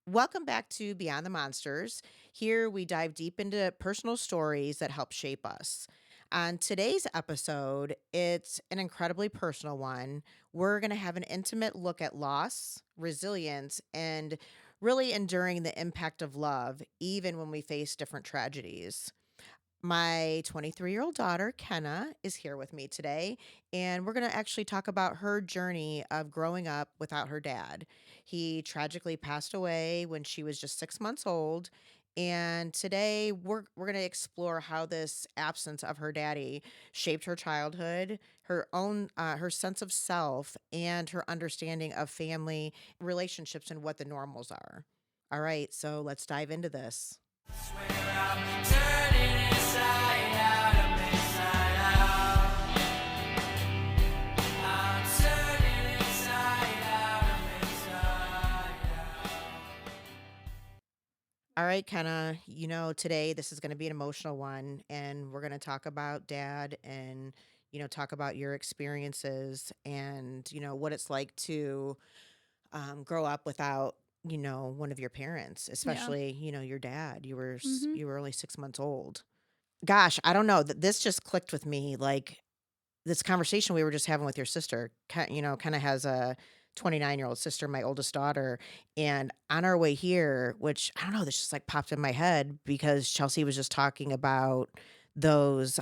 Welcome back to Beyond the Monsters. Here we dive deep into personal stories that help shape us. On today's episode, it's an incredibly personal one. We're going to have an intimate look at loss, resilience, and really enduring the impact of love, even when we face different tragedies. My 23-year-old daughter, Kenna, is here with me today, and we're going to actually talk about her journey of growing up without her dad. He tragically passed away when she was just 6 months old. And today we're going to explore how this absence of her daddy shaped her childhood, her sense of self, and her understanding of family relationships and what the normals are. All right, so let's dive into this. Swear I'm turning inside out, I'm inside out. I'm turning inside out, I'm inside out. All right, Kenna, today this is going to be an emotional one, and we're going to talk about dad and, talk about your experiences and, what it's like to grow up without one of your parents, Yeah. especially your dad. Mhm. You were only 6 months old. Gosh, I don't know, this just clicked with me, like this conversation we were just having with your sister. Kind of has a 29-year-old sister, my oldest daughter. And on our way here, which I don't know, this just like popped in my head because Chelsea was just talking about those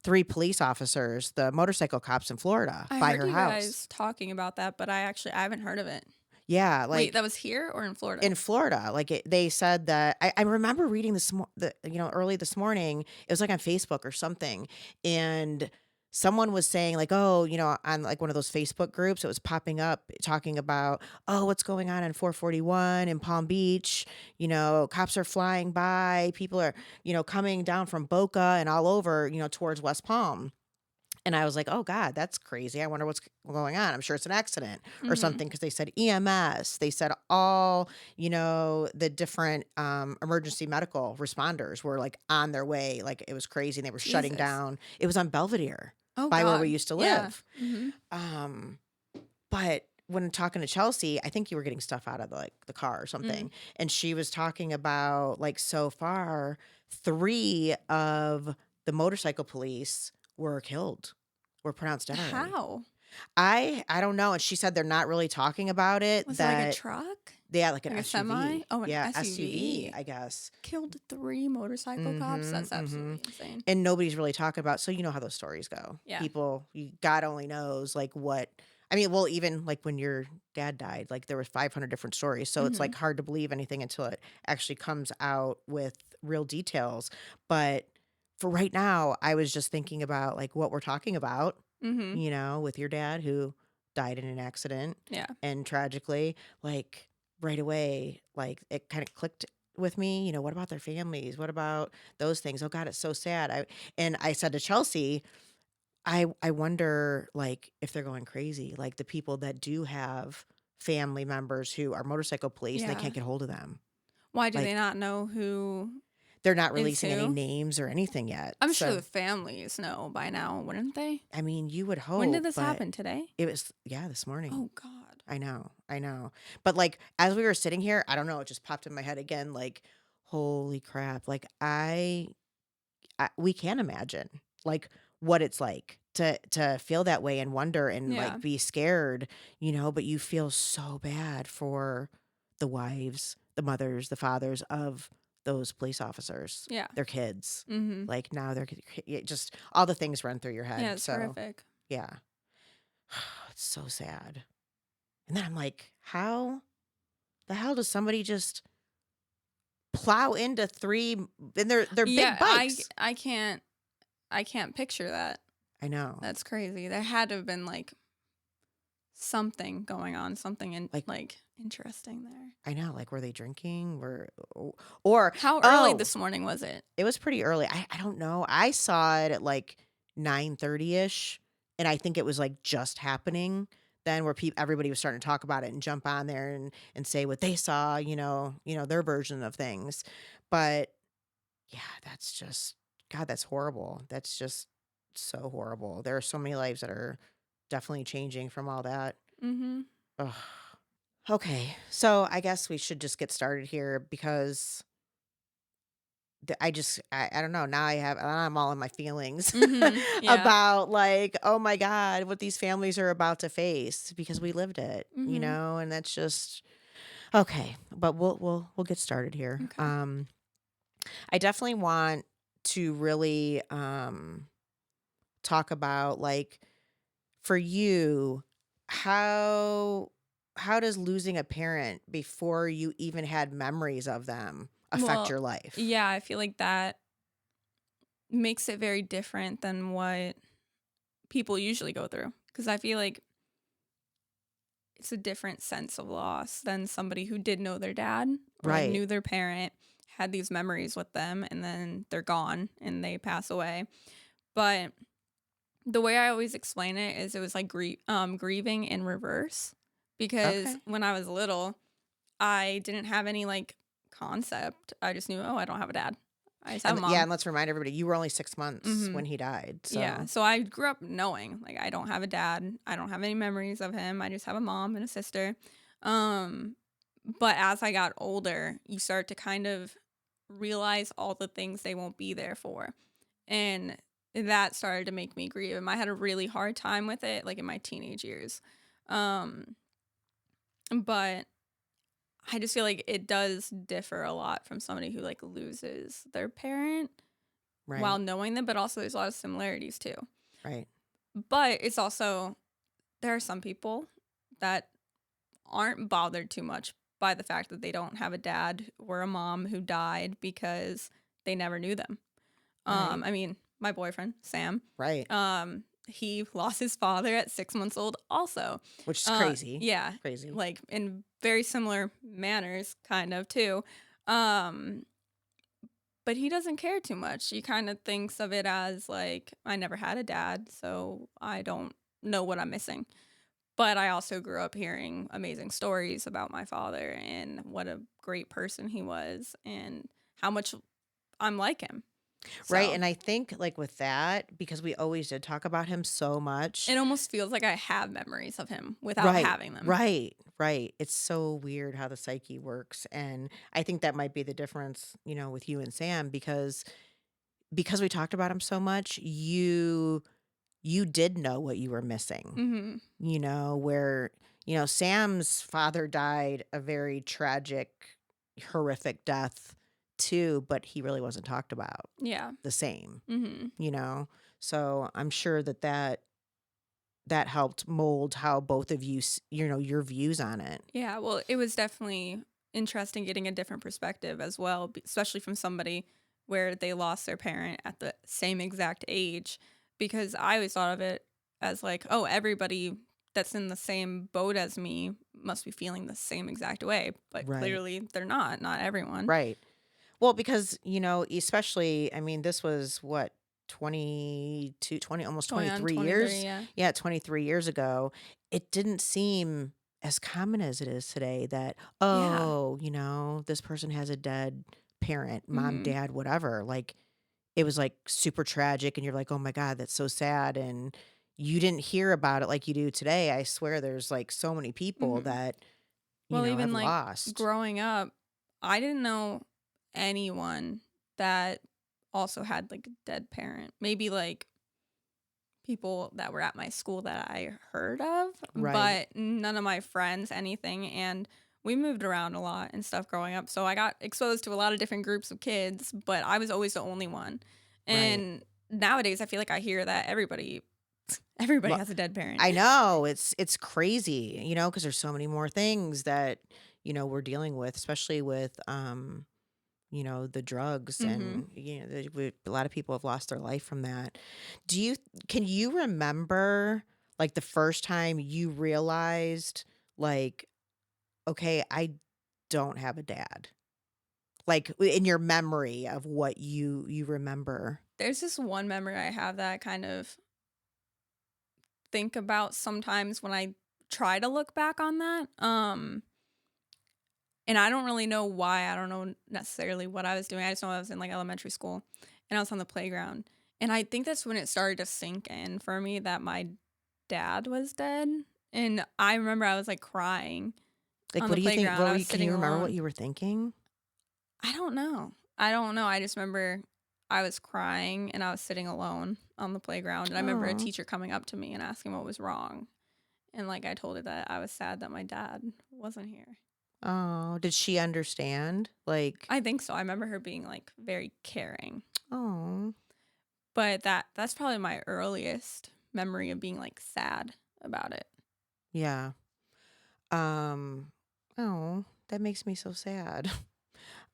three police officers, the motorcycle cops in Florida I by heard her you house. guys talking about that, but I haven't heard of it. Yeah, Wait, like that was here or in Florida? in Florida, like they said that I remember reading early this morning. It was like on Facebook or something, and someone was saying like, oh, on like one of those Facebook groups, it was popping up talking about, oh, what's going on in 441 in Palm Beach. Cops are flying by, people are coming down from Boca and all over towards West Palm. And I was like, "Oh god, that's crazy. I wonder what's going on. I'm sure it's an accident or Mhm. something," because they said EMS, they said all, the different emergency medical responders were like on their way. Like it was crazy. And they were shutting Jesus. down. It was on Belvedere Oh by where we god. used to Yeah. live. Mhm. Um, but when talking to Chelsea, I think you were getting stuff out of the car or Mm. something. And she was talking about like so far, three of the motorcycle police were killed, were pronounced dead already. How? I don't know. And she said they're not really talking about it. Was it like a That truck? they had like an Like a semi? SUV. Oh, an Yeah, SUV, SUV. I guess. Killed 3 motorcycle cops? Mm-hmm. That's Mm-hmm. absolutely insane. And nobody's really talking about, so you know how those stories go. Yeah. People, God only knows like what. I mean, well, even like when your dad died, like there were 500 different stories. So it's like Mhm. hard to believe anything until it actually comes out with real details. But for right now, I was just thinking about like what we're talking about, Mhm. with your dad who died in an accident Yeah. and tragically, like right away, like it kind of clicked with me. What about their families? What about those things? Oh God, it's so sad. I said to Chelsea, I wonder like if they're going crazy, like the people that do have family members who are motorcycle police and they Yeah. can't get hold of them. Why do they Like not know who they're not is releasing any who? names or anything yet. I'm sure So the families know by now, wouldn't they? I mean, you would When did hope, this but happen? Today? it was, yeah, this morning. Oh god. I know, I know. But like as we were sitting here, I don't know, it just popped in my head again, like, holy crap. Like we can imagine like what it's like to feel that way and wonder and Yeah. like be scared, but you feel so bad for the wives, the mothers, the fathers of those police officers, Yeah. their kids. Mhm. Like now just all the things run through your Yeah, head. it's So, horrific. yeah. It's so sad. And then I'm like, how the hell does somebody just plow into three and they're Yeah, big bikes? I can't picture that. I know. That's crazy. There had to have been like something going on, something Like like interesting there. I know, like were they drinking? Or How early oh, this morning was it? it was pretty early. I don't know. I saw it at like 9:30ish, and I think it was like just happening then where everybody was starting to talk about it and jump on there and say what they saw, their version of things. But yeah, that's just God, that's horrible. That's just so horrible. There are so many lives that are definitely changing from all that. Mhm. Ugh. Okay. So I guess we should just get started here because I don't know. Now I'm all in my feelings Yeah. about like, oh my God, what these families are about to face because we lived it, Mhm. and that's just okay. But we'll get started here. Okay. I definitely want to really talk about like for you, how how does losing a parent before you even had memories of them affect Well, your life? yeah, I feel like that makes it very different than what people usually go through because I feel like it's a different sense of loss than somebody who did know their dad or like Right. knew their parent, had these memories with them, and then they're gone and they pass away. But the way I always explain it is it was like grieving in reverse because Okay. when I was little, I didn't have any like concept. I just knew, oh, I don't have a dad. I just have a Yeah, mom. and let's remind everybody, you were only 6 months Hmm. when he died, Yeah. so So I grew up knowing like I don't have a dad. I don't have any memories of him. I just have a mom and a sister. Um, but as I got older, you start to kind of realize all the things they won't be there for. And that started to make me grieve. And I had a really hard time with it, like in my teenage years. Um, but I just feel like it does differ a lot from somebody who like loses their parent while right, knowing them, but also there's a lot of similarities too. right, But it's also there are some people that aren't bothered too much by the fact that they don't have a dad or a mom who died because they never knew them. right, I mean, my boyfriend, Sam, right, he lost his father at 6 months old also. which is crazy, Yeah, crazy. like in very similar manners, kind of too. Um, but he doesn't care too much. He kind of thinks of it as like, I never had a dad, so I don't know what I'm missing. But I also grew up hearing amazing stories about my father and what a great person he was and how much I'm like him. Right, So and I think, like, with that, because we always did talk about him so much. it almost feels like I have memories of him without Right, having them. right, right. It's so weird how the psyche works, and I think that might be the difference, with you and Sam because we talked about him so much, you did know what you were missing, Mhm. where, Sam's father died a very tragic, horrific death too, but he really wasn't talked about Yeah. the same, Mhm. you know? So I'm sure that helped mold how both of you, your views on it. Yeah, well, it was definitely interesting getting a different perspective as well, especially from somebody where they lost their parent at the same exact age. Because I always thought of it as like, oh, everybody that's in the same boat as me must be feeling the same exact way. But Right. clearly they're not, not everyone. Right. Well, because, especially, I mean, this was what, 22, 20, almost Going on 23 23, years? yeah. Yeah, 23 years ago. It didn't seem as common as it is today that, Yeah. oh, this person has a dead parent, mom, Hmm. dad, whatever. Like, it was like super tragic, and you're like, oh my God, that's so sad. And you didn't hear about it like you do today. I swear there's like so many people Hmm. that, Well, have even like lost. growing up, I didn't know anyone that also had like a dead parent. Maybe like people that were at my school that I heard of, Right. but none of my friends, anything. And we moved around a lot and stuff growing up. So I got exposed to a lot of different groups of kids, but I was always the only one. Right. And nowadays I feel like I hear that everybody Well, has a dead parent. I know it's crazy, because there's so many more things that, we're dealing with, especially with, the drugs Mhm. and, a lot of people have lost their life from that. Do you, can you remember like the first time you realized like, okay, I don't have a dad? Like in your memory of what you remember. There's this one memory I have that I kind of think about sometimes when I try to look back on that. And I don't really know why. I don't know necessarily what I was doing. I just know I was in like elementary school and I was on the playground. And I think that's when it started to sink in for me that my dad was dead. And I remember I was like crying Like, On what the do you think? playground, I was Can sitting you remember what alone. you were thinking? I don't know. I don't know. I just remember I was crying and I was sitting alone on the playground. And I remember a Oh. teacher coming up to me and asking what was wrong. And like I told her that I was sad that my dad wasn't here. Oh, did she understand? Like, I think so. I remember her being like very caring. oh, But that's probably my earliest memory of being like sad about it. yeah. Um, oh, that makes me so sad.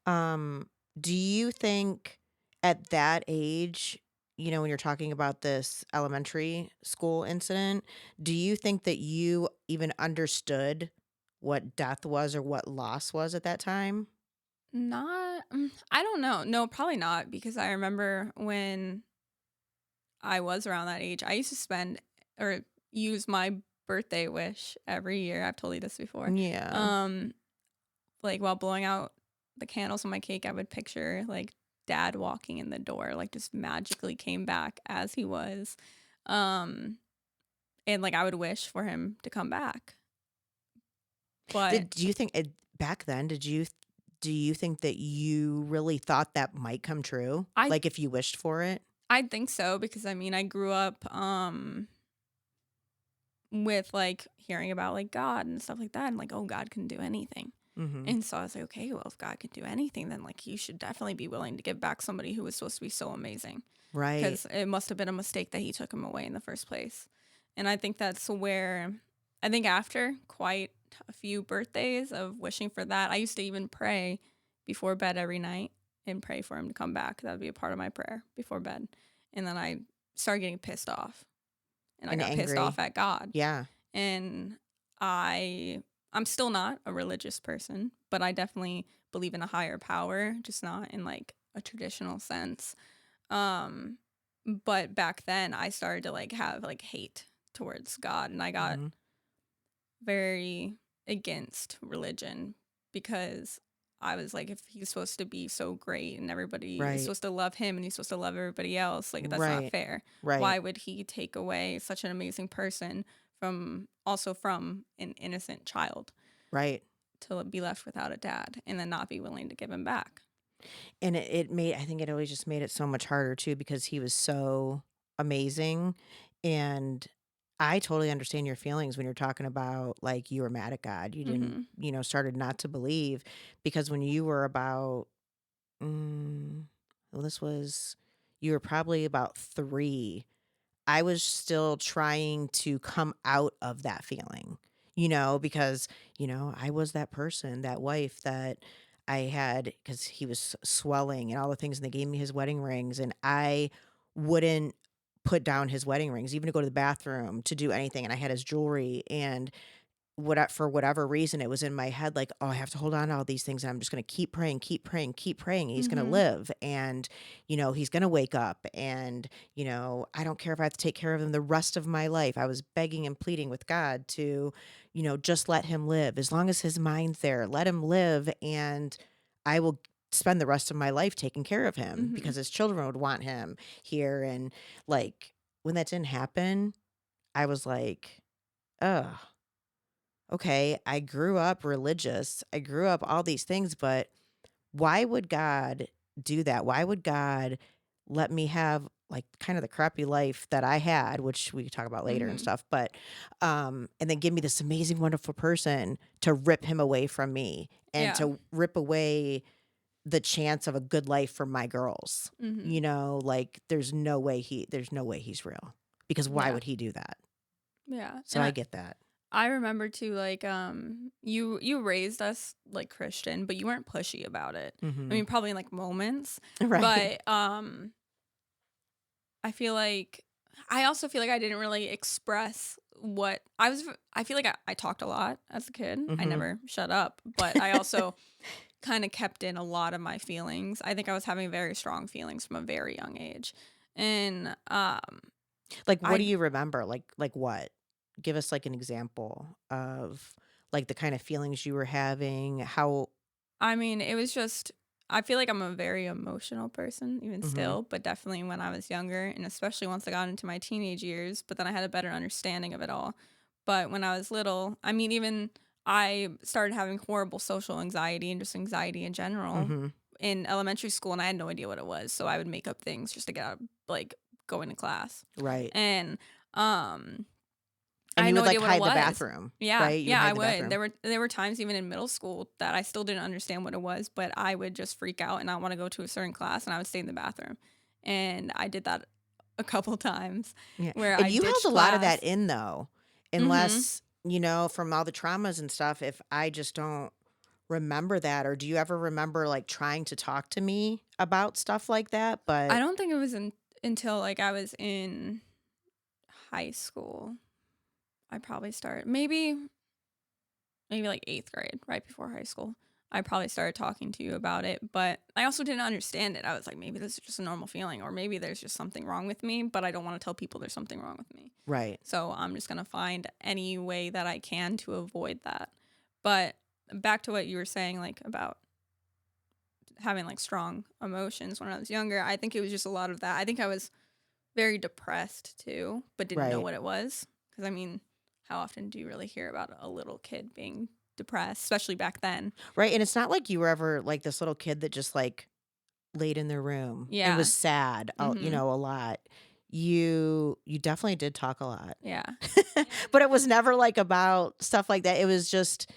Um, do you think at that age, when you're talking about this elementary school incident, do you think that you even understood what death was or what loss was at that time? Not I don't know. No, probably not because I remember when I was around that age, I used to spend or use my birthday wish every year. I've told you this before. Yeah. Um, like while blowing out the candles on my cake, I would picture like dad walking in the door, like just magically came back as he was. Um, and like I would wish for him to come back. But Do you think back then, do you think that you really thought that might come true? I Like if you wished for it? I think so because I mean I grew up with like hearing about like God and stuff like that and like, oh, God can do anything. Mhm. And so I was like, okay, well, if God can do anything, then like he should definitely be willing to give back somebody who was supposed to be so amazing Right. because it must have been a mistake that he took him away in the first place. And I think that's where I think after quite a few birthdays of wishing for that, I used to even pray before bed every night and pray for him to come back. That would be a part of my prayer before bed. And then I started getting pissed off and I And got pissed off angry. at God. Yeah. And I'm still not a religious person, but I definitely believe in a higher power, just not in like a traditional sense. Um but back then I started to like have like hate towards God and I got Mhm. very against religion because I was like, if he's supposed to be so great and everybody is Right. supposed to love him and he's supposed to love everybody else, like that's not Right. fair. Right. Why would he take away such an amazing person from an innocent child Right. to be left without a dad and then not be willing to give him back? And it made I think it always just made it so much harder too because he was so amazing, and I totally understand your feelings when you're talking about, like, you were mad at God. You didn't, Mhm. started not to believe because when you were about, mm, well, this was you were probably about 3. I was still trying to come out of that feeling, because, I was that person, that wife that I had because he was swelling and all the things, and they gave me his wedding rings, and I wouldn't put down his wedding rings, even to go to the bathroom, to do anything, and I had his jewelry, and for whatever reason, it was in my head like, "Oh, I have to hold on to all these things, and I'm just gonna keep praying, keep praying, keep praying. He's gonna Mhm. live, and, he's gonna wake up, and, I don't care if I have to take care of him the rest of my life." I was begging and pleading with God to, just let him live. As long as his mind's there, let him live, and I will spend the rest of my life taking care of him because Mhm. his children would want him here, and, like, when that didn't happen, I was like, "Ugh." Okay, I grew up religious. I grew up all these things, but why would God do that? Why would God let me have like kind of the crappy life that I had, which we could talk about later and Mhm. stuff, but and then give me this amazing, wonderful person to rip him away from me and Yeah. to rip away the chance of a good life for my girls. Mhm. Like there's no way he's real. Because why Yeah. would he do that? Yeah. So And I get that. I remember too, like, you raised us like Christian, but you weren't pushy about it. I Mhm. mean, probably in like moments, Right. but I feel like I also feel like I didn't really express what I was. I feel like I talked a lot as a kid. I Mhm. never shut up, but I also kind of kept in a lot of my feelings. I think I was having very strong feelings from a very young age, and Like, what do I you remember? Like what? Give us, like, an example of, like, the kind of feelings you were having, how. I mean, it was just I feel like I'm a very emotional person even Mhm. still, but definitely when I was younger and especially once I got into my teenage years, but then I had a better understanding of it all. But when I was little, I mean even I started having horrible social anxiety and just anxiety in general Mhm. in elementary school, and I had no idea what it was. So I would make up things just to get out of like going to class. Right. And um I And had you no would, like, idea what it hide the was. bathroom, Yeah, right? You would yeah, I hide the would. bathroom. There were times even in middle school that I still didn't understand what it was, but I would just freak out and not want to go to a certain class and I would stay in the bathroom. And I did that a couple times Yeah, where and I you held ditched a lot of that class. in, though, Mhm. unless, from all the traumas and stuff, if I just don't remember that, or do you ever remember, like, trying to talk to me about stuff like that? I But don't think it was until like I was in high school. I probably started maybe like 8th grade, right before high school. I probably started talking to you about it, but I also didn't understand it. I was like, maybe this is just a normal feeling, or maybe there's just something wrong with me, but I don't want to tell people there's something wrong with me. right, So I'm just going to find any way that I can to avoid that. But back to what you were saying, like about having like strong emotions when I was younger, I think it was just a lot of that. I think I was very depressed too, but didn't know right, what it was. Because I mean, how often do you really hear about a little kid being depressed, especially back then? right, and it's not like you were ever, like, this little kid that just, like, laid in their room and was Yeah. sad, Mhm. a lot. You definitely did talk a lot. Yeah. But it was never, like, about stuff like that. It was just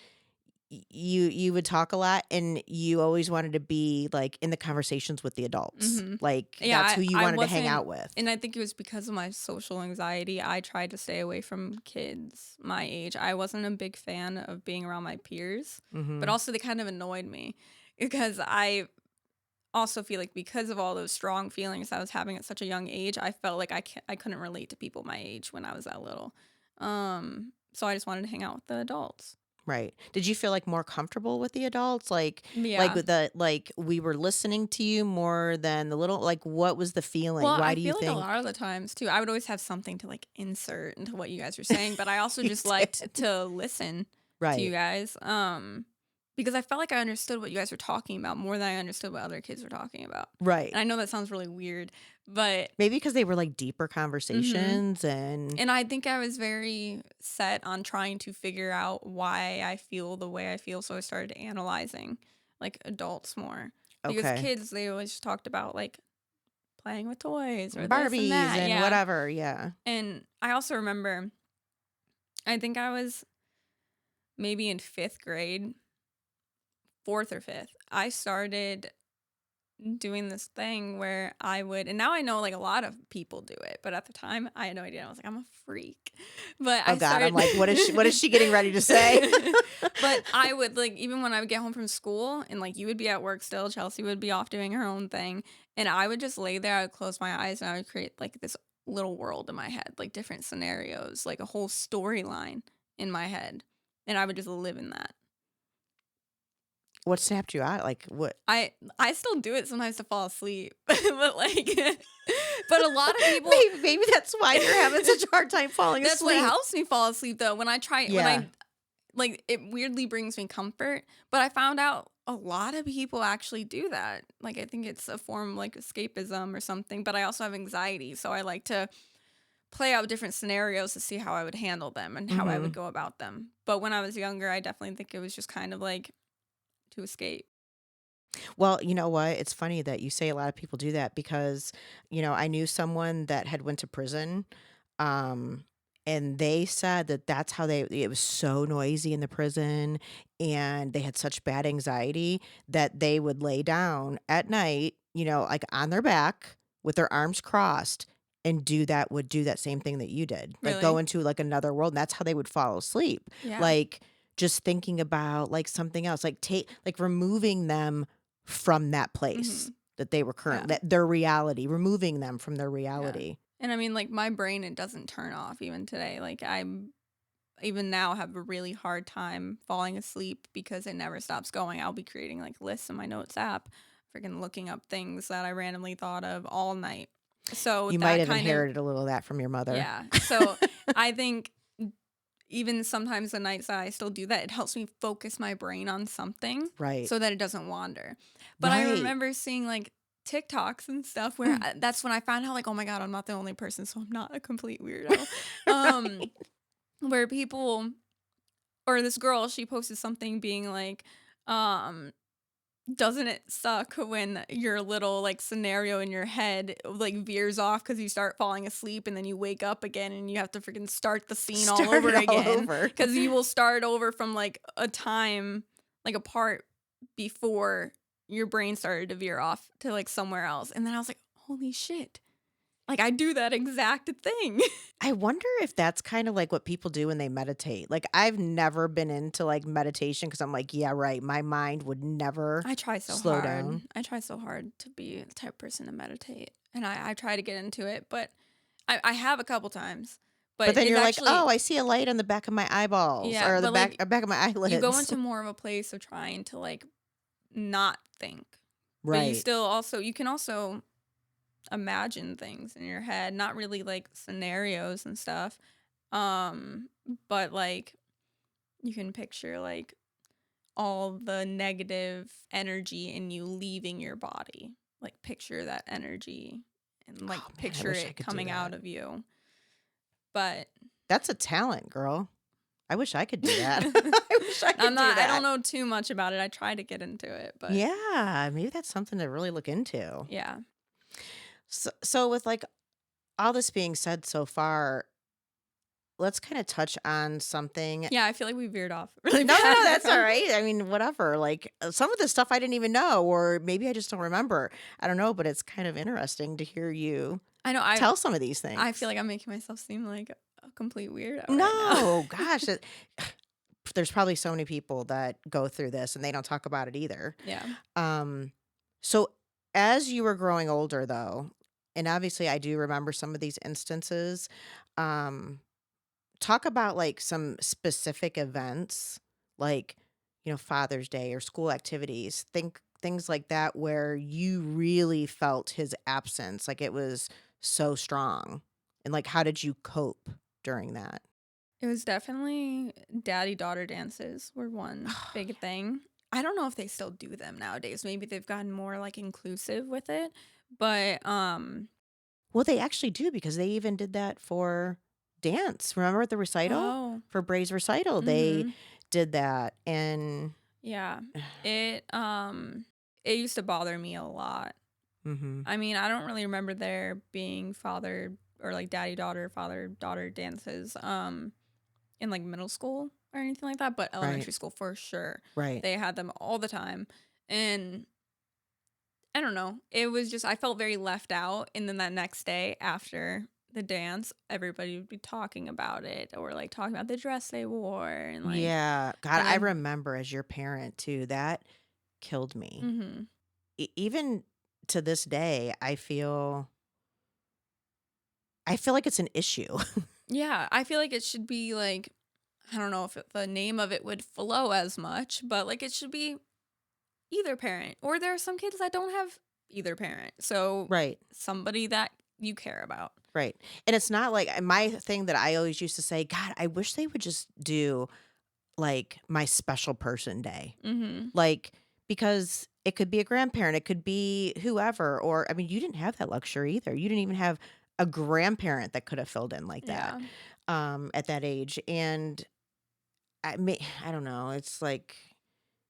you would talk a lot, and you always wanted to be, like, in the conversations with the adults. Mhm. Like, Yeah, that's who you I wanted to hang wasn't, out with. and I think it was because of my social anxiety, I tried to stay away from kids my age. I wasn't a big fan of being around my peers, but Mhm. also they kind of annoyed me because I also feel like because of all those strong feelings I was having at such a young age, I felt like I couldn't relate to people my age when I was that little. So I just wanted to hang out with the adults. Right. Did you feel, like, more comfortable with the adults? Like, Yeah. with we were listening to you more than the little, like, what was the feeling? Well, Why I do you feel like a think? lot of the times too, I would always have something to like insert into what you guys were saying, but I also You just liked did. to listen to you Right. guys. Because I felt like I understood what you guys were talking about more than I understood what other kids were talking about. Right. And I know that sounds really weird, but Maybe because they were, like, deeper mhm. conversations and And I think I was very set on trying to figure out why I feel the way I feel, so I started analyzing like adults more. Because okay. kids, they always just talked about like playing with toys or this and Barbies that. and Yeah. whatever, yeah. And I also remember, I think I was maybe in 5th grade, 4th or 5th. I started doing this thing where I would, and now I know like a lot of people do it, but at the time I had no idea. I was like, I'm a freak. But Oh I god, I'm started, like, what is she getting ready to say? but I would like, even when I would get home from school and like you would be at work still, Chelsea would be off doing her own thing. And I would just lay there, I would close my eyes and I would create like this little world in my head, like different scenarios, like a whole storyline in my head. And I would just live in that. What snapped you out? Like, what? I still do it sometimes to fall asleep, but like, but a lot of people. Maybe that's why you're having such a hard time falling That's what asleep. helps me fall asleep though. When Yeah. I like, it weirdly brings me comfort. But I found out a lot of people actually do that. Like I think it's a form like escapism or something. But I also have anxiety, so I like to play out different scenarios to see how I would handle them and how I would Mhm. go about them. But when I was younger, I definitely think it was just kind of like to escape. Well, you know what? It's funny that you say a lot of people do that because, I knew someone that had went to prison, um, and they said that that's how it was so noisy in the prison, and they had such bad anxiety that they would lay down at night, like on their back with their arms crossed and do that same thing that you did. Like go Really? into like another world. And that's how they would fall asleep. Yeah. Like just thinking about like something else, like removing them from that place Mhm. that they were Yeah. that their reality, removing them from their Yeah. reality. And I mean, like, my brain, it doesn't turn off even today. Like, I'm even now have a really hard time falling asleep because it never stops going. I'll be creating like lists in my notes app, freaking looking up things that I randomly thought of all night. So You might that have kind of, inherited a little of that from your mother. yeah. So I think even sometimes the nights that I still do that, it helps me focus my brain on something Right. so that it doesn't wander. But I Right. remember seeing like TikToks and stuff where that's when I found out like, oh my God, I'm not the only person, so I'm not a complete weirdo. Right. Where people, or this girl, she posted something being like, um, doesn't it suck when your little like scenario in your head like veers off because you start falling asleep and then you wake up again and you have to freaking start the scene all Start over it all again over. because you will start over from like a time like a part before your brain started to veer off to like somewhere else. And then I was like, holy shit. Like I do that exact thing. I wonder if that's kind of like what people do when they meditate. Like, I've never been into like meditation because I'm like, yeah, right. My mind would never I try so slow hard. down. I try so hard to be the type of person to meditate. And I try to get into it, but I have a couple times. But But then it's you're like, actually oh, I see a light on the back of my eyeballs yeah, or the but like back of my you go eyelids. into more of a place of trying to like not think. But you Right. still also you can also imagine things in your head, not really like scenarios and stuff. Um, but like you can picture like all the negative energy in you leaving your body. Like picture that energy and like Oh man, I picture wish I it could do coming out that. of you. But That's a talent, girl. I wish I could do that. I wish I could do I don't that. know too much about it. I try to get into it, but Yeah, maybe that's something to really look into. yeah. So with like all this being said so far, let's kind of touch on something. Yeah, I feel like we veered off really No, no, bad no, there. that's all right. I mean, whatever. Like some of the stuff I didn't even know, or maybe I just don't remember. I don't know, but it's kind of interesting to hear you I know tell some of these I feel things. like I'm making myself seem like a complete weirdo right now. No, gosh, there's probably so many people that go through this and they don't talk about it either. Yeah. Um, so as you were growing older, though, and obviously I do remember some of these instances. Um, Talk about like some specific events, like Father's Day or school activities. Think things like that where you really felt his absence, like it was so strong, and like how did you cope during that? It was definitely daddy-daughter dances were one Oh, big thing. I don't know if they still do them nowadays. Maybe they've gotten more like inclusive with it, but well, they actually do because they even did that for dance. Remember at the recital? oh, For Bray's recital, they mhm. did that. And Yeah. It it used to bother me a lot. hmm I mean, I don't really remember there being father or like daddy-daughter, father-daughter dances in like middle school or anything like that, but right, elementary school for sure. right. They had them all the time. And I don't know. It was just I felt very left out, and then that next day after the dance, everybody would be talking about it or like talking about the dress they wore and like Yeah. God, and I then remember as your parent too, that killed me. mhm. Even to this day, I feel like it's an issue. Yeah, I feel like it should be like I don't know if the name of it would flow as much, but like it should be either parent. Or there are some kids that don't have either parent. So Right. somebody that you care about. Right. And it's not like my thing that I always used to say, God, I wish they would just do like my special person day. Mhm. Like, because it could be a grandparent, it could be whoever, or I mean, you didn't have that luxury either. You didn't even have a grandparent that could have filled in like that Yeah. at that age. And I don't know. It's like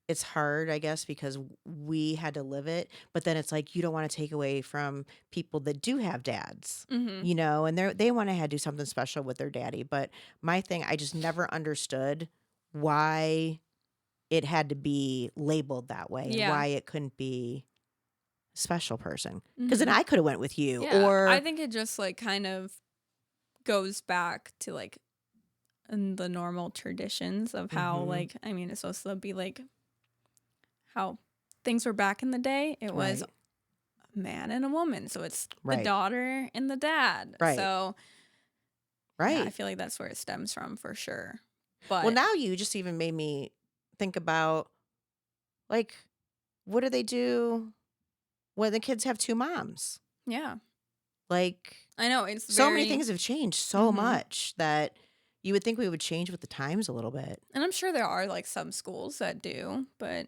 it's hard, I guess, because we had to live it. But then it's like you don't want to take away from people that do have dads, Mhm. and they want to do something special with their daddy. But my thing, I just never understood why it had to be labeled that way and Yeah. why it couldn't be special person. Because then Mhm. I could have went with you, Yeah. I or think it just like kind of goes back to like the normal traditions of how hmm like I mean it's supposed to be like how things were back in the day. It was right, a man and a woman. So it's the right, daughter and the dad. right, So yeah, I right. feel like that's where it stems from for sure. Well, But now you just even made me think about like what do they do when the kids have two moms? yeah, Like, I know it's so many very things have changed so mhm. much that you would think we would change with the times a little bit. And I'm sure there are like some schools that do, but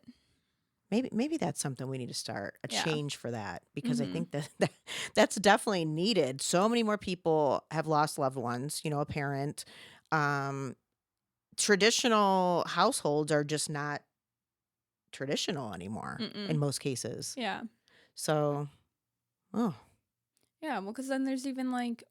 Maybe that's something we need to start, a yeah. change for that, because I Mhm. think that's definitely needed. So many more people have lost loved ones, a parent, um, traditional households are just not traditional anymore in Mm-mm. most cases. Yeah. So, oh, Yeah, well, because then there's even, like,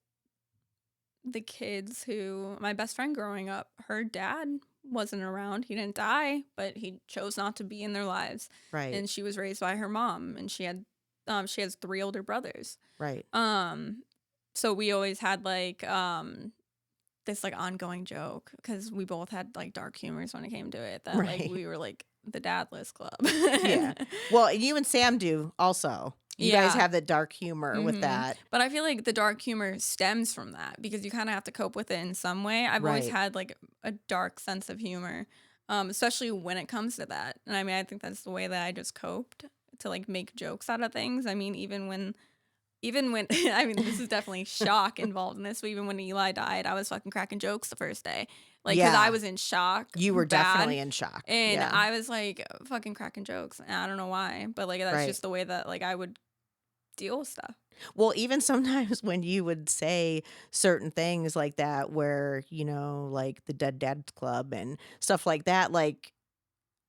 the kids who my best friend growing up, her dad wasn't around. He didn't die, but he chose not to be in their lives, right, and she was raised by her mom, and she has 3 older brothers. right. Um, so we always had, like, this, like, ongoing joke because we both had, like, dark humors when it came to it that, like, Right. we were, like, the dadless club. Yeah. Well, you and Sam do also. You guys Yeah. have the dark humor with Mhm. that. But I feel like the dark humor stems from that because you kinda have to cope with it in some way. I've always Right. had, like, a dark sense of humor, especially when it comes to that, and I mean, I think that's the way that I just coped to, like, make jokes out of things. I mean, even when I mean, this is definitely shock involved in this, but even when Eli died, I was fucking cracking jokes the first day, like because I Yeah. was in shock You were bad, definitely in shock. and Yeah. I was, like, fucking cracking jokes, and I don't know why, but, like, that's Right. just the way that, like, I would deal with stuff. Well, even sometimes when you would say certain things like that, where, like the Dead Dads Club and stuff like that, like,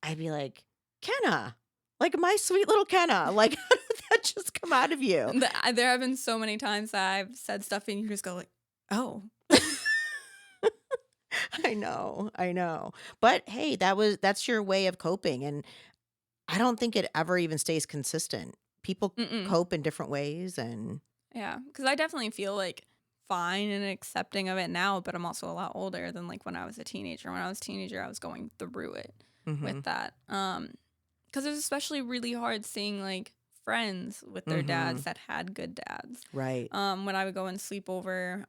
I'd be like, Kenna, like my sweet little Kenna, like, how did that just come out of you? There have been so many times that I've said stuff and you just go like, "Oh." I know, I know. But hey, that's your way of coping. And I don't think it ever even stays consistent. People Mm-mm. cope in different ways and Yeah, because I definitely feel, like, fine and accepting of it now, but I'm also a lot older than, like, when I was a teenager. When I was a teenager, I was going through it with mhm. that. Because it was especially really hard seeing, like, friends with their dads Mhm. that had good dads. Right. When I would go and sleep over,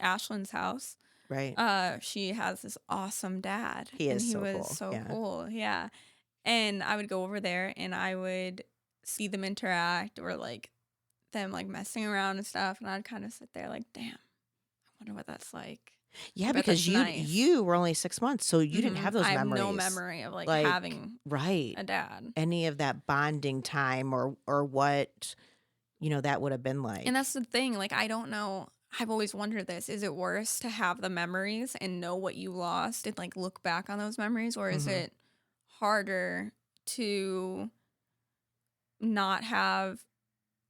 Ashlyn's house, Right. she has this awesome dad, He and is he so was cool. so Yeah. cool, yeah. And I would go over there and I would see them interact or like them like messing around and stuff. And I'd kind of sit there like, damn, I wonder what that's like. I Yeah, bet because that's you nice. you were only 6 months, so you didn't have those I have no memories. memory of like Like having right. a dad. Any of that bonding time or what, that would have been And like. that's the thing. Like, I don't know. I've always wondered this. Is it worse to have the memories and know what you lost and like look back on those memories? Or is Mhm. it harder to not have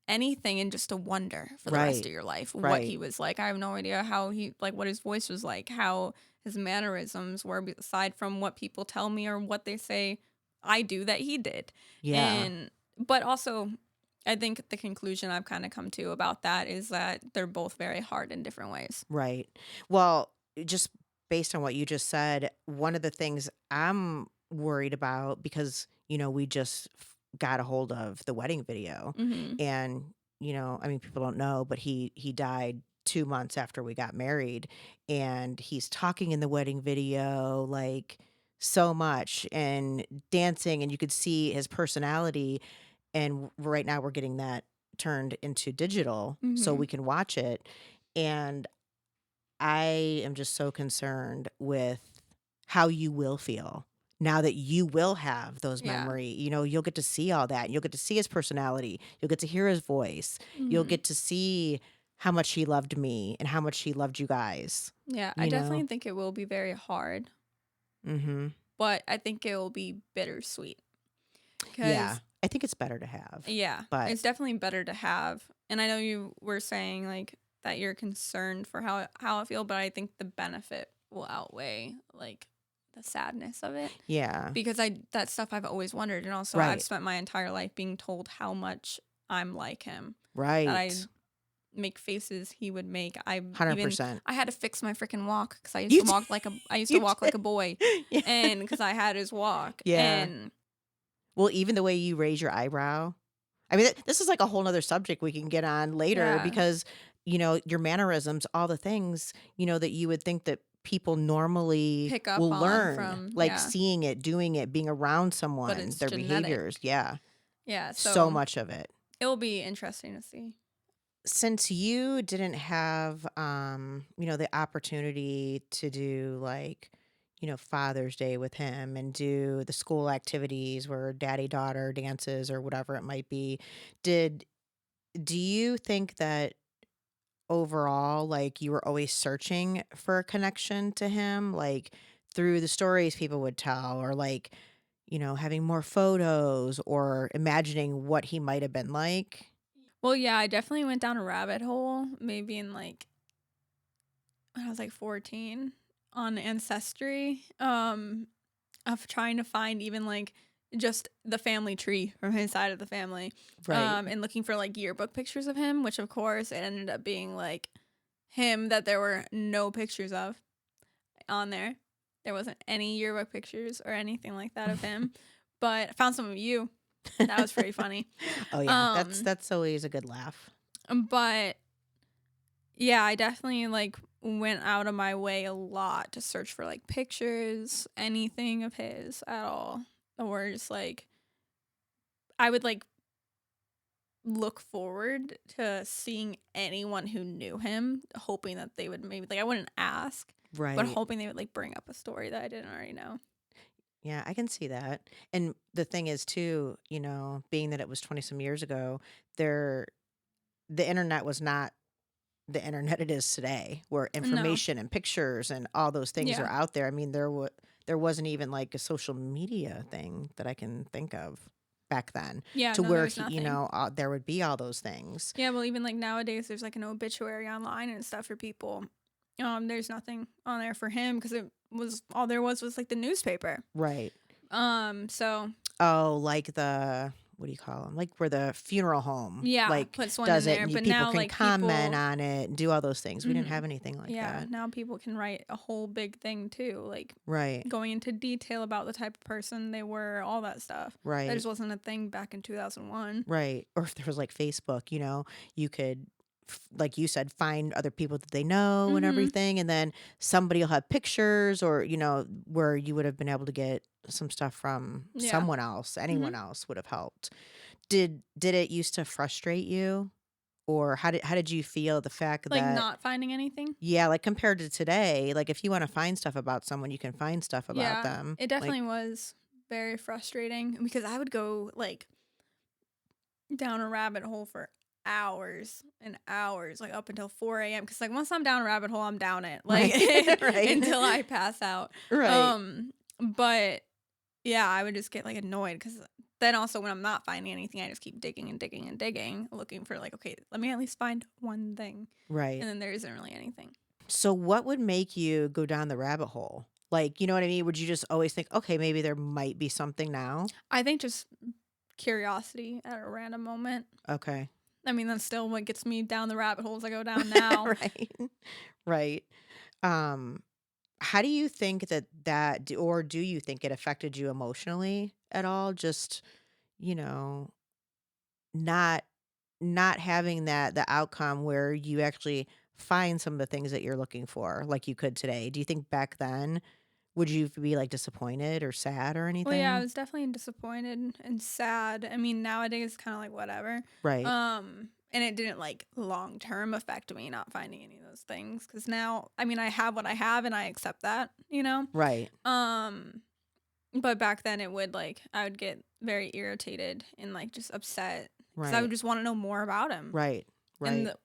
anything and just to wonder for the rest Right. of your life what Right. he was like. I have no idea how he like what his voice was like, how his mannerisms were aside from what people tell me or what they say I do that he did. Yeah. And but also I think the conclusion I've kind of come to about that is that they're both very hard in different ways. Right. Well, just based on what you just said, one of the things I'm worried about because, we just got a hold of the wedding video Mhm. and, I mean people don't know, but he died 2 months after we got married and he's talking in the wedding video like so much and dancing and you could see his personality and right now we're getting that turned into digital so we Mhm. can watch it and I am just so concerned with how you will feel now that you will have those Yeah. memory. You'll get to see all that. You'll get to see his personality. You'll get to hear his voice. You'll Mhm. get to see how much he loved me and how much he loved you guys. Yeah, I You know? definitely think it will be very hard, Mhm. but I think it will be bittersweet Yeah. cuz I think it's better to have. yeah, But it's definitely better to have. And I know you were saying like that you're concerned for how I feel, but I think the benefit will outweigh like the sadness of it yeah. because I that stuff I've always wondered, and also I've Right. spent my entire life being told how much I'm like him, that I Right. make faces he would make. $100%. I had to fix my freaking walk because You did. I used to You walk did. like a boy, Yeah. and because I had his walk, Yeah. and Well, even the way you raise your eyebrow. I mean, this is like a whole nother subject we can get on later yeah, because, your mannerisms, all the things, that you would think that people normally pick up will on learn, from like yeah. seeing it, doing it, being around But someone, it's their genetic. behaviors. Yeah. Yeah, So so much of it. it'll be interesting to see. Since you didn't have, the opportunity to do like, Father's Day with him and do the school activities where daddy daughter dances or whatever it might be, did do you think that overall, like, you were always searching for a connection to him? Like, through the stories people would tell, or like, having more photos or imagining what he might have been like? Well, yeah, I definitely went down a rabbit hole maybe in like when I was like 14 on Ancestry, of trying to find even like just the family tree from his side of the family, Right. and looking for like yearbook pictures of him, which of course it ended up being like him that there were no pictures of on there. There wasn't any yearbook pictures or anything like that of him, but I found some of you. That was pretty funny. Oh, yeah, that's Um, that's always a good laugh. but yeah, I definitely like went out of my way a lot to search for like pictures, anything of his at all. Or just like I would like look forward to seeing anyone who knew him, hoping that they would maybe like I wouldn't ask, but Right. hoping they would like bring up a story that I didn't already know. Yeah, I can see that. And the thing is too, being that it was 20 some years ago, there the internet was not the internet it is today, where No. information and pictures and all those things are Yeah. out there. I mean, there wasn't even like a social media thing that I can think of back then, Yeah, to no, there where was nothing. there would be all those things. Yeah, well, even like nowadays, there's like an obituary online and stuff for people. There's nothing on there for him because it was all there was like the newspaper. Right. So Oh, like what do you call them? Like where the funeral home yeah, like puts one does in it, there. and But people now can like comment people, on it and do all those things. We didn't hmm have anything like yeah, that. now people can write a whole big thing too, like Right. going into detail about the type of person they were, all that stuff. That Right. just wasn't a thing back in 2001. Right. Or if there was like Facebook, you could, like you said, find other people that they know and Mm-hmm. everything. And then somebody will have pictures, or, where you would have been able to get some stuff from Yeah. someone else. Mm-hmm. Anyone else would have helped. Did it used to frustrate you? Or how did you feel the fact Like that, not finding anything. yeah, like compared to today, like if you want to find stuff about someone, you can find stuff about Yeah, them. it Like, definitely was very frustrating because I would go like down a rabbit hole for hours and hours, like up until 4 a.m. Because like once I'm down a rabbit hole, I'm down it like right, right, until I pass out. right, But yeah, I would just get like annoyed because then also when I'm not finding anything, I just keep digging and digging and digging, looking for like, okay, let me at least find one thing, right. and then there isn't really anything. So what would make you go down the rabbit hole? Like, you know what I mean? Would you just always think, okay, maybe there might be something now? I think just curiosity at a random moment. Okay. I mean, that's still what gets me down the rabbit holes I go down now. Right. Right. Um, how do you think or do you think it affected you emotionally at all? Just, you know, not not having the outcome where you actually find some of the things that you're looking for like you could today. Do you think back then would you be like disappointed or sad or Well, yeah, I anything? was definitely disappointed and sad. I mean, nowadays, kind of like whatever. Right. And it didn't like long term affect me not finding any of those things because now, I mean, I have what I have and I accept that, you know. Right. Um, but back then, it would like I would get very irritated and like just upset because I would Right. just want to know more about him. Right. And Right.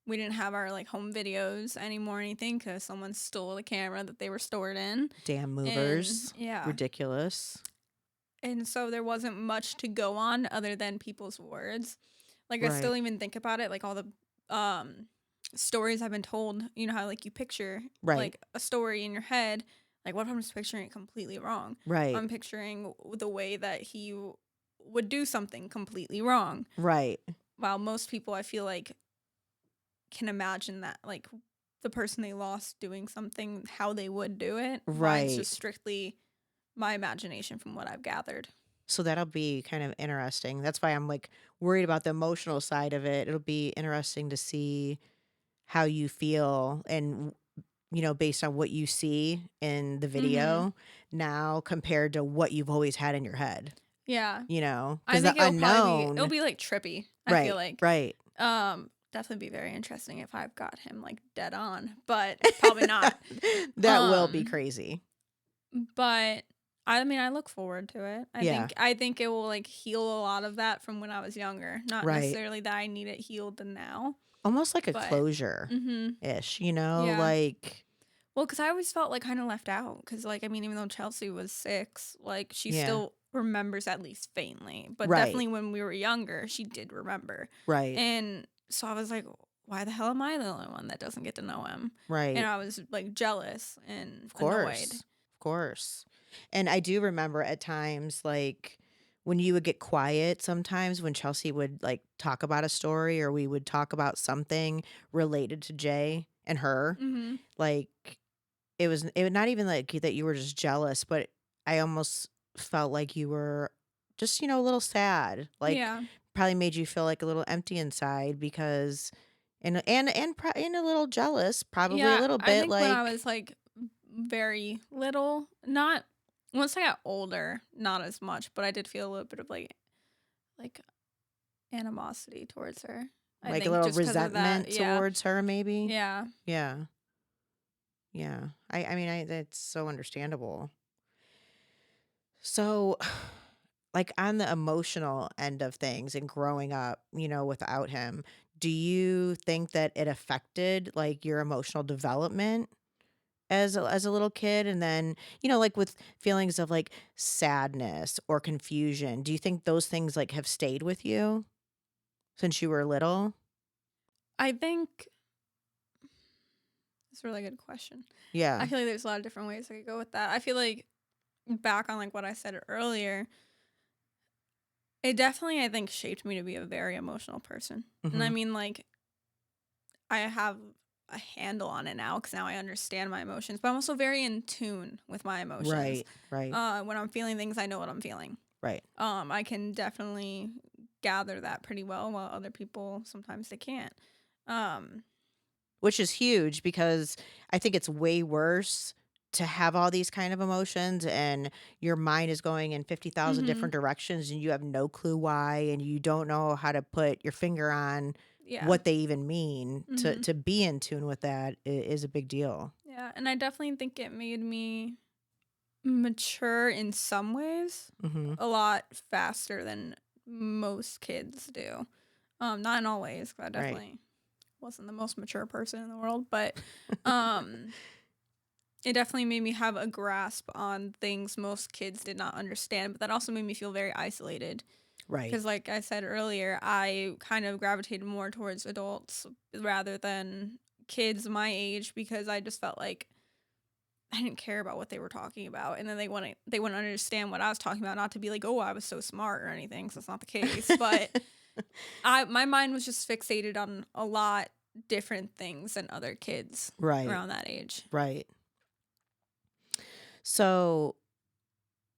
we didn't have our like home videos anymore or anything because someone stole the camera that they were stored in. Damn And movers. yeah. Ridiculous. And so there wasn't much to go on other than people's words. Like I Right. still even think about it, like all the stories I've been told, you know how like you picture Right. like a story in your head. Like what if I'm just picturing it completely wrong? Right. I'm picturing the way that he would do something completely wrong. Right. While most people I feel like can imagine that like the person they lost doing something how they would do it. Mine's Right. just strictly my imagination from what I've gathered. So that'll be kind of interesting. That's why I'm like worried about the emotional side of it. It'll be interesting to see how you feel and based on what you see in the Mhm. video now compared to what you've always had in your head, Yeah. I because the think it'll unknown. be like trippy, I feel Right, like. right. Definitely be very interesting if I've got him like dead on, but probably not. That will be Um, crazy. but I mean I look forward to it. I Yeah, think I think it will like heal a lot of that from when I was younger. Not right. necessarily that I need it healed now, Almost like a but closure mhm. ish, Yeah. like Well, because I always felt, like, kinda left out. Because like, I mean, even though Chelsea was 6, like, she Yeah. still remembers at least faintly, but Right. definitely when we were younger, she did remember, Right. and so I was like, "Why the hell am I the only one that doesn't get to know him?" And Right. I was, like, jealous and Of annoyed. course. Of course. And I do remember at times, like, when you would get quiet sometimes when Chelsea would, like, talk about a story or we would talk about something related to Jay and her, Mhm. like, it was not even like that you were just jealous, but I almost felt like you were just, a little sad, like, Yeah. probably made you feel, like, a little empty inside because and a little jealous, probably a Yeah, little I bit, think when I like. was, like, very little, not once I got older, not as much, but I did feel a little bit of, like, animosity towards her. I Like a think little just because of that, resentment yeah. towards her maybe? Yeah. Yeah, yeah. I mean, that's so understandable. So, like, on the emotional end of things and growing up, without him, do you think that it affected, like, your emotional development as a little kid? And then, like, with feelings of, like, sadness or confusion, do you think those things, like, have stayed with you since you were little? I think it's a really good question. I Yeah. feel like there's a lot of different ways I could go with that. I feel like back on, like, what I said earlier, it definitely, I think, shaped me to be a very emotional person. And I Mhm. mean, like, I have a handle on it now because now I understand my emotions, but I'm also very in tune with my emotions. Right, right, When I'm feeling things, I know what I'm feeling. right. I can definitely gather that pretty well, while other people sometimes they can't. Um, Which is huge because I think it's way worse to have all these kind of emotions and your mind is going in 50,000 mhm, different directions and you have no clue why and you don't know how to put your finger on yeah, what they even mean. To mhm, to be in tune with that is a big deal. yeah, and I definitely think it made me mature in some ways Mhm. a lot faster than most kids do. Not in all ways, 'cause I Right. definitely wasn't the most mature person in the world, but um, it definitely made me have a grasp on things most kids did not understand. But that also made me feel very isolated Right. because, like I said earlier, I kind of gravitated more towards adults rather than kids my age because I just felt like I didn't care about what they were talking about, and then they wouldn't understand what I was talking about, not to be like, "Oh, I was so smart," or anything, 'cause that's not the case, but I my mind was just fixated on a lot different things than other kids Right. around that age. Right. So,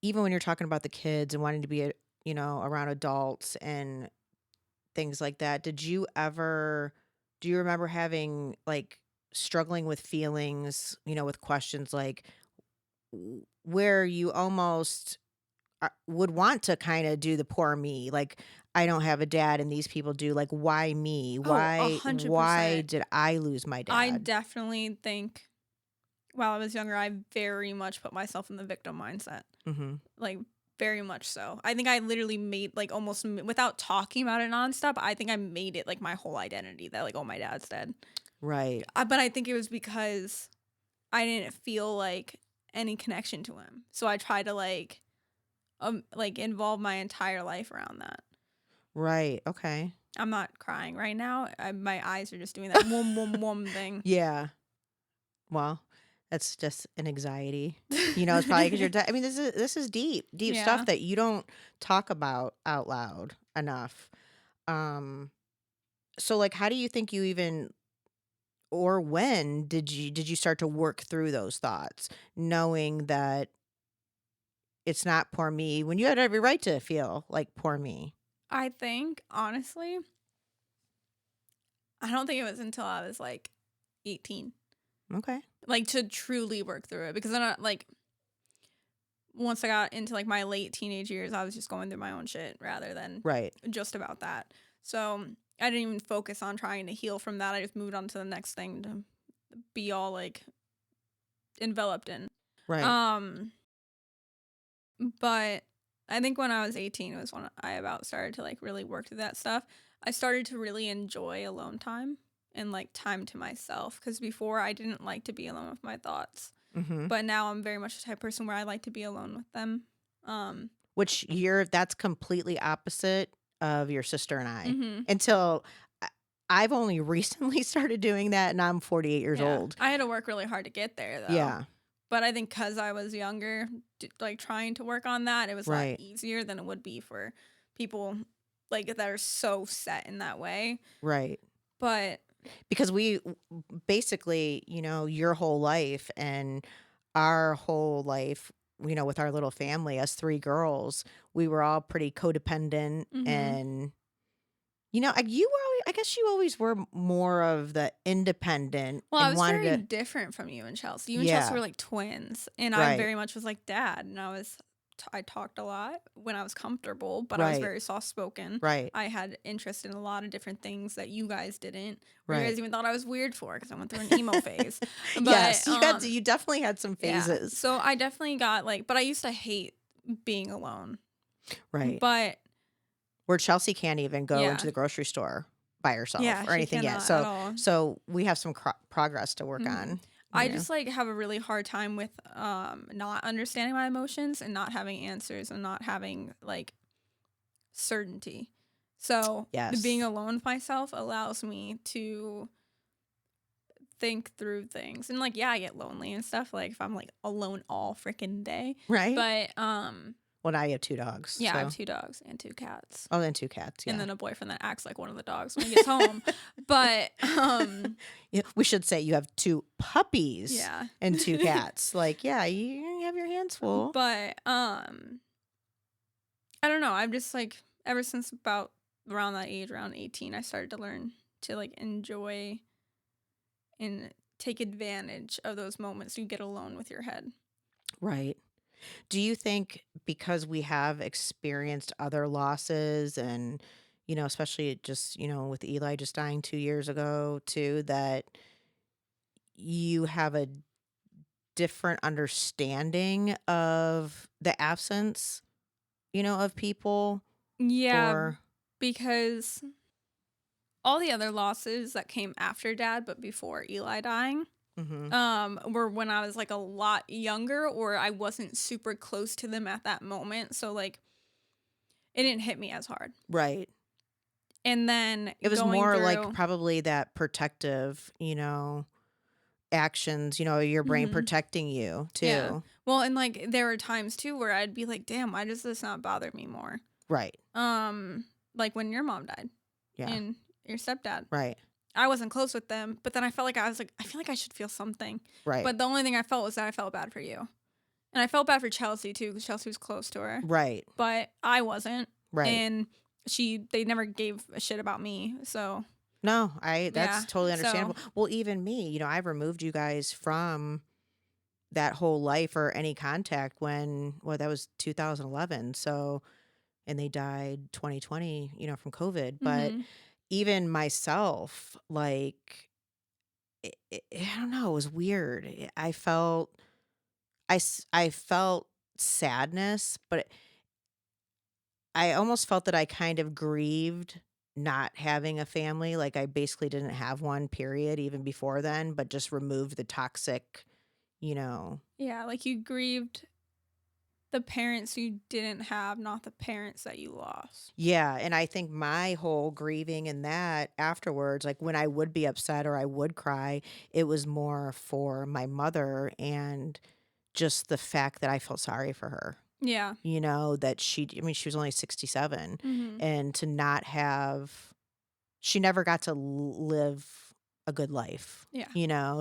even when you're talking about the kids and wanting to be, around adults and things like that. Do you remember having, like, struggling with feelings, with questions like where you almost would want to kind of do the poor me, like, I don't have a dad and these people do, like, why me? Oh, Why 100%. did I lose my I dad? definitely think while I was younger, I very much put myself in the victim mindset, Mhm. like, very much so. I think I literally made, like, almost without talking about it nonstop, I think I made it, like, my whole identity that, like, "Oh, my dad's dead." Right. But I think it was because I didn't feel, like, any connection to him. So I tried to, like, involve my entire life around that. Right. Okay. I'm not crying right now. My eyes are just doing that "wom, wom, wom" thing. Yeah. Well, that's just an anxiety. It's probably because 'cause I mean, this is deep, deep stuff Yeah. that you don't talk about out loud enough. Um, so, like, how do you think you even or when did you start to work through those thoughts, knowing that it's not poor me when you had every right to feel like poor me? I think, honestly, I don't think it was until I was, like, 18, Okay. like, to truly work through it because then once I got into, like, my late teenage years, I was just going through my own shit rather than Right. just about that. So, I didn't even focus on trying to heal from that. I just moved on to the next thing to be all, like, enveloped in. Right. Um, but I think when I was 18 was when I about started to, like, really work through that stuff. I started to really enjoy alone time and like time to myself. Because before I didn't like to be alone with my thoughts, Mhm. but now I'm very much the type of person where I like to be alone with them. Um, Which that's completely opposite of your sister and I. mhm. Until I I've only recently started doing that, and I'm 48 years Yeah, old. I had to work really hard to get there though. Yeah, But I think because I was younger, like trying to work on that, it was a lot right, easier than it would be for people like that are so set in that way. right. But Because basically, your whole life and our whole life, with our little family, us 3 girls, we were all pretty codependent mhm. and, I guess you always were more of the independent Well, I and was wanted very to. different from you and Chelsea. You and Chelsea Yeah, were like twins, and I right, very much was like dad, and I talked a lot when I was comfortable, but I was right, very soft spoken. right, I had interest in a lot of different things that you guys didn't, or you right. guys even thought I was weird for because I went through an emo phase. Yes, But you definitely had some yeah. phases. So I definitely got like, but I used to hate being alone. Right. But Where Chelsea can't even go into yeah, the grocery store by herself yeah, or she anything yet. cannot at So all. so we have some progress to work Hmm. on, I you know. just like have a really hard time with not understanding my emotions and not having answers and not having like certainty. So the being Yes. alone with myself allows me to think through things. And like yeah, I get lonely and stuff like if I'm like alone all freaking day. Right? But Well, now you have 2 dogs, yeah, I have so. 2 dogs and 2 cats. Oh, then 2 cats, And yeah. then a boyfriend that acts like one of the dogs when he gets home. But Yeah, we should say you have 2 puppies yeah. and 2 cats. Like, yeah, you have your hands full. But I don't know. I'm just like ever since about around that age, around 18, I started to learn to like enjoy and take advantage of those moments you get alone with your head. Right. Do you think because we have experienced other losses and, especially just, with Eli just dying 2 years ago too, that you have a different understanding of the absence, of people Yeah, or. because all the other losses that came after dad but before Eli dying Mhm. were when I was like a lot younger or I wasn't super close to them at that moment. So like it didn't hit me as hard. Right. And then It was going more like through probably that protective, actions, your brain mhm. protecting you Yeah. too. Well, and like there were times too where I'd be like, "Damn, why does this not bother me more?" Right. Like when your mom died Yeah. and your stepdad. Right. I wasn't close with them, but then I felt like I was like, I feel like I should feel something. Right. But the only thing I felt was that I felt bad for you. And I felt bad for Chelsea too, because Chelsea was close to her. Right. But I wasn't. Right. And they never gave a shit about me. So No, yeah. that's totally So understandable. Well, even me, I removed you guys from that whole life or any contact that was 2011. So, and they died 2020, from COVID. But mhm. even myself, like, I don't know, it was weird. I felt sadness, but I almost felt that I kind of grieved not having a family. Like I basically didn't have one, period, even before then, but just removed the toxic, you know. Yeah, like you grieved the parents you didn't have, not the parents that you lost. Yeah, and I think my whole grieving and that afterwards, like when I would be upset or I would cry, it was more for my mother and just the fact that I felt sorry for her. Yeah. That she was only 67 Mhm. and to not have she never got to live a good life. Yeah.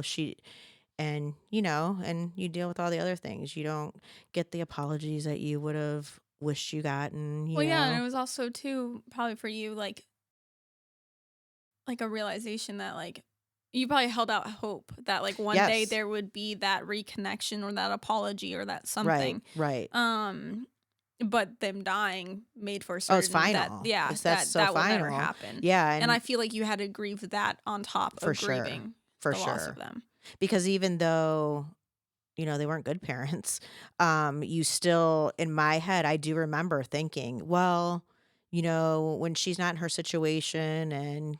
She and you deal with all the other things. You don't get the apologies that you would have wished you gotten, Well, yeah, and it was also too probably for you like a realization that like you probably held out hope that like one day Yes. there would be that reconnection or that apology or that Right, something. right. Um but them dying made for Oh, it's certain that final. yeah, That's so that will never final. happen. Yeah, And I and feel like you had to grieve that on top for of sure. grieving For the loss of sure. them. Because even though they weren't good parents. You still, in my head, I do remember thinking, well, when she's not in her situation and,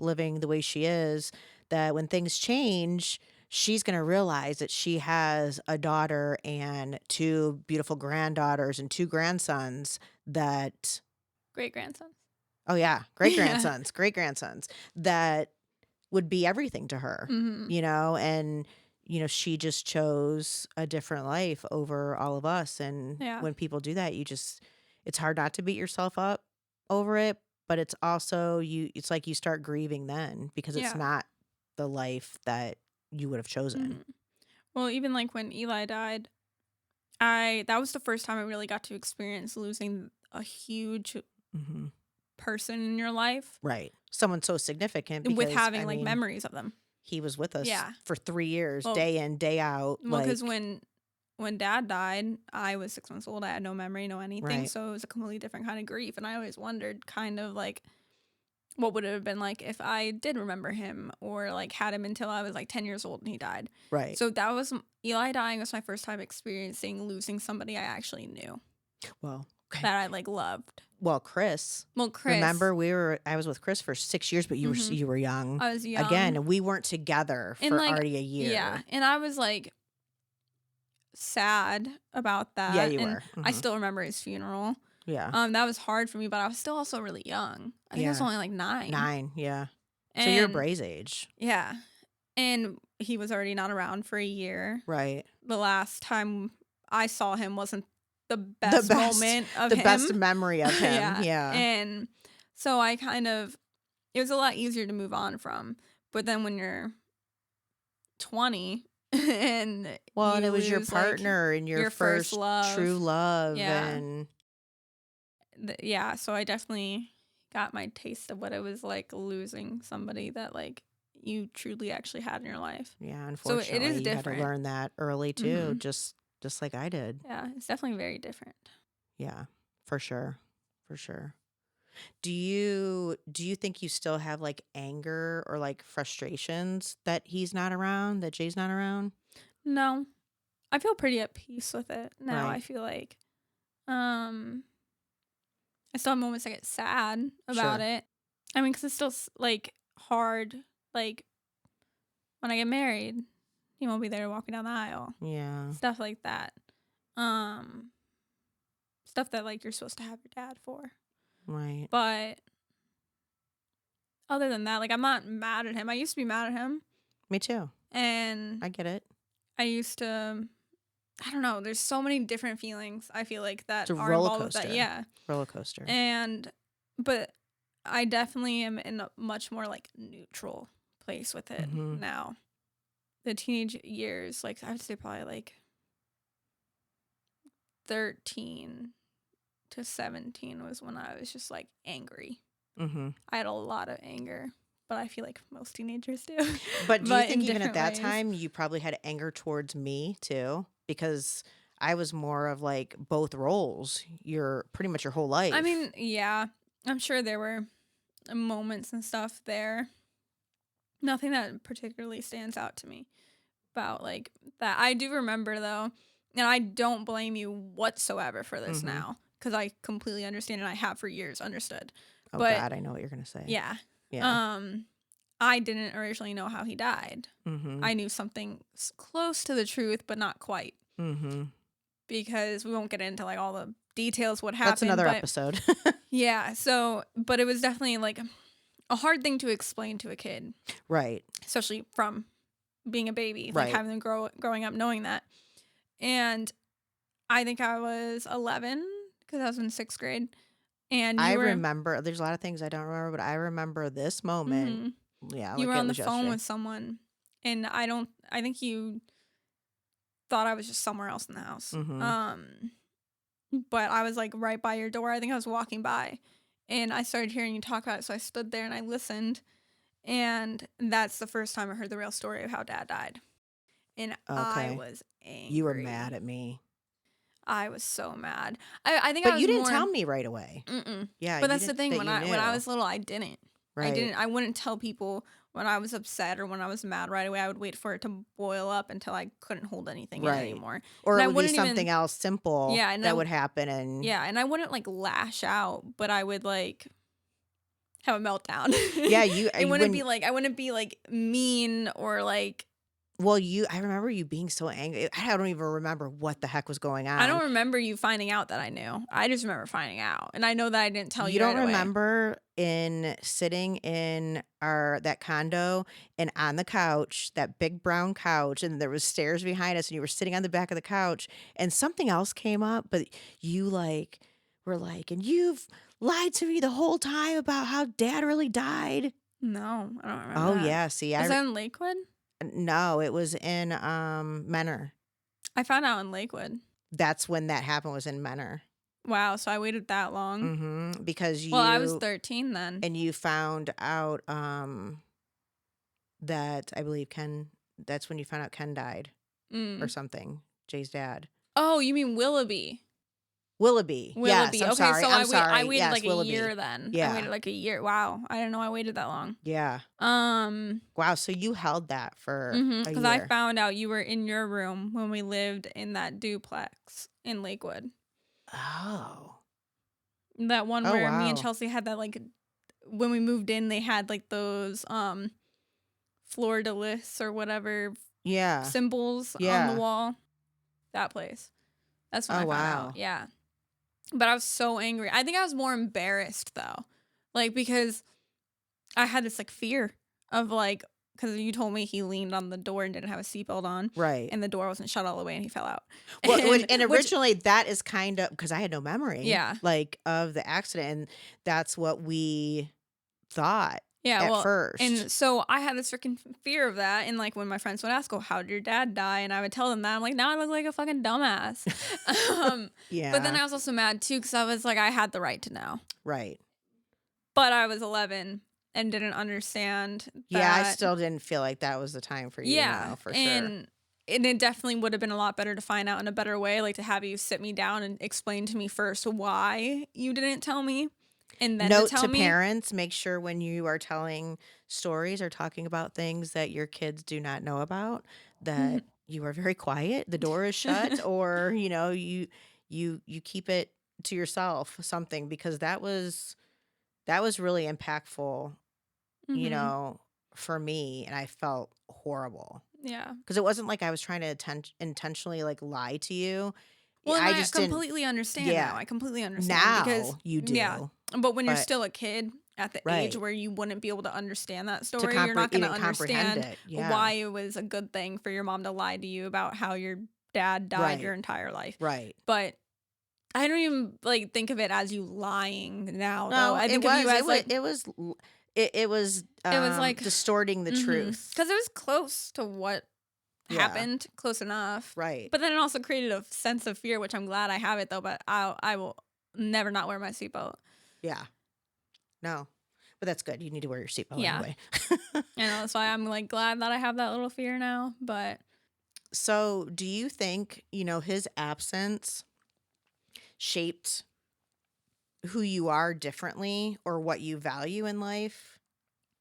living the way she is, that when things change, she's going to realize that she has a daughter and two beautiful granddaughters and two grandsons that, Great grandsons. oh, yeah, Yeah. great grandsons that would be everything to her, Mhm. and, she just chose a different life over all of us. And Yeah. when people do that, it's hard not to beat yourself up over it, but it's like you start grieving then because it's Yeah. not the life that you would have chosen. Mhm. Well, even, like, when Eli died, I that was the first time I really got to experience losing a huge Hmm. person in your life Right. Someone so significant with because, having, like, memories of them. he was with us Yeah. for 3 years, Well day in, day out. because Like, when dad died, I was 6 months old, I had no memory, no anything, right, so it was a completely different kind of grief, and I always wondered kind of, like, what would it have been like if I did remember him or, like, had him until I was, like, 10 years old and he died. right. So that was Eli dying was my first time experiencing losing somebody I actually knew Well, that I, like, loved. well, Chris, Well, Chris. remember I was with Chris for 6 years, but Mhm. you were young. I was Again, young and we weren't together and, for like already a yeah, year. and I was, like, sad about Yeah, that, you and were. I Hmm. still remember his funeral. Yeah. That was hard for me, but I was still also really young. I think I was Yeah. only, like, 9, 9. Yeah. So you're and Bray's age. yeah, and he was already not around for a year. Right. The last time I saw him wasn't the The best best moment of the him. best memory of him. Yeah, Yeah. and so I kind of it was a lot easier to move on from, but then when you're 20 and Well, and it you was your lose, like, partner and your your first first true love. love, Yeah, and yeah, so I definitely got my taste of what it was like losing somebody that, like, you truly actually had in your life. yeah, So it unfortunately, is you had to different. learn that early too, Mhm. just like I did. Yeah, it's definitely very different. Yeah, for sure. For sure. Do you think you still have, like, anger or, like, frustrations that he's not around, that Jay's not around? No, I feel pretty at peace with it now. I Right. feel like, um, I still have moments I get sad about Sure. it. I mean, because it's still like hard. Like when I get married, he won't be there walking down the aisle, Yeah. stuff like that. Um, stuff that like you're supposed to have your dad for. Right. But other than that, like I'm not mad at him. I used to be mad at him, Me too. and I get it. I used to. I don't know. There's so many different feelings I feel like It's that a are roller involved with that. coaster. Yeah. Roller coaster. And but I definitely am in a much more like neutral place with it Mhm. now. The teenage years, like I would say probably like 13 to 17 was when I was just like angry. Mhm. I had a lot of anger, but I feel like most teenagers do, But do you but think in even at different that ways. time you probably had anger towards me too? Because I was more of, like, both roles, pretty much your whole I life. mean, yeah, I'm sure there were moments and stuff there. Nothing that particularly stands out to me about like that. I do remember though, and I don't blame you whatsoever for this Mhm. now because I completely understand and I have for years understood. Oh But god, I know what you're gonna say. yeah, Yeah. um, I didn't originally know how he died. Mhm. I knew something close to the truth, but not quite Mhm. because we won't get into like all the details what That's happened. another But episode. yeah, so but it was definitely like a hard thing to explain to a kid, Right. especially from being a baby, like Right. having them growing up knowing that. And I think I was 11 because I was in 6th grade, and I remember there's a lot of things I don't remember, but I remember this moment, mhm, yeah, you were like it on the was phone yesterday. with someone, and I think you thought I was just somewhere else in the house. Mhm. But I was, like, right by your door. I think I was walking by, and I started hearing you talk about it, so I stood there and I listened, and that's the first time I heard the real story of how dad died, and I Okay. was You were mad angry. at me. I was so mad. I think I But was you didn't more tell me right away. mm-mm. Yeah, But you that's the didn't thing, that you when I knew. was little, I didn't. Right. I wouldn't tell people when I was upset or when I was mad right away. I would wait for it to boil up until I couldn't hold anything in Right. anymore. Or And it I would be wouldn't something even else simple yeah, and that would happen and yeah, and I wouldn't like lash out, but I would like have a meltdown. yeah, you It you wouldn't be wouldn't like I wouldn't be like mean or like well, I remember you being so angry. I don't even remember what the heck was going I on. don't remember you finding out that I knew. I just remember finding out. And I know that I didn't tell You you don't right away. remember in sitting in our that condo and on the couch, that big brown couch, and there was stairs behind us, and you were sitting on the back of the couch, and something else came up, but you like were like, and you've lied to me the whole time about how dad really died. No, I don't remember Oh that. yeah, see, Was that in Lakewood? no, it was in Menor. I found out in Lakewood. That's when that happened was in Menor. Wow, so I waited that long. Because Well, I was 13 then. you found out that I believe Ken that's when you found out Ken died or Mm. something, Jay's dad. Oh, you mean Willoughby. Willoughby. Yes, Willoughby. I'm Okay, sorry. so I'm I sorry. waited Yes, like a Willoughby. year then. I Yeah. waited like a year. Wow. I didn't know I waited that long. Yeah. Um, Wow, so you held that for a because I year. found out you were in your room when we lived in that duplex in Lakewood. Oh. That one Oh, where me and wow. Chelsea had that like when we moved in, they had like those fleur de lis or whatever Yeah. symbols on the Yeah. wall. That place. That's when Oh, I found out. wow. Yeah. But I was so angry. I think I was more embarrassed though. Like because I had this like fear of like because you told me he leaned on the door and didn't have a seatbelt on Right. and the door wasn't shut all the way and he fell out. Well, And and which originally that is kind of because I had no memory yeah. like of the accident, and that's what we thought Yeah, at well, first. and so I had this freaking fear of that, and like when my friends would ask, "Oh, how did your dad die?" and I would tell them that, I'm like, now I look like a fucking dumbass. um, but then Yeah. I was also mad too because I was like, I had the right to know, Right. but I was 11 and didn't understand Yeah, I that. still didn't feel like that was the time for you to Yeah, know for sure. and it definitely would have been a lot better to find out in a better way, like to have you sit me down and explain to me first why you didn't tell me, and then to Note tell to me. parents, make sure when you are telling stories or talking about things that your kids do not know about, that you are very quiet, the door is shut, or you keep it to yourself, something, because that was really impactful, you hmm know, for me, and I felt horrible. Yeah. Because it wasn't like I was trying to intentionally like lie to you. Well, and I I just didn't completely understand now. yeah. I completely understand because Now you yeah, do, but when you're but still a kid at the age right. where you wouldn't be able to understand that To story, you're not going to even comprehend understand it. Yeah. why it was a good thing for your mom to lie to you about how your dad died your Right. entire life. Right. But I don't even like think of it as you lying now though. No, I think of you as like it was it was like distorting the truth. cuz it was close to what Yeah. happened, close enough. Right. But then it also created a sense of fear, which I'm glad I have it though, but I will never not wear my seatbelt. Yeah. No. But that's good. You need to wear your seatbelt Yeah. anyway. You know, that's why I'm like glad that I have that little fear now. But So, do you think, his absence shaped who you are differently or what you value in life?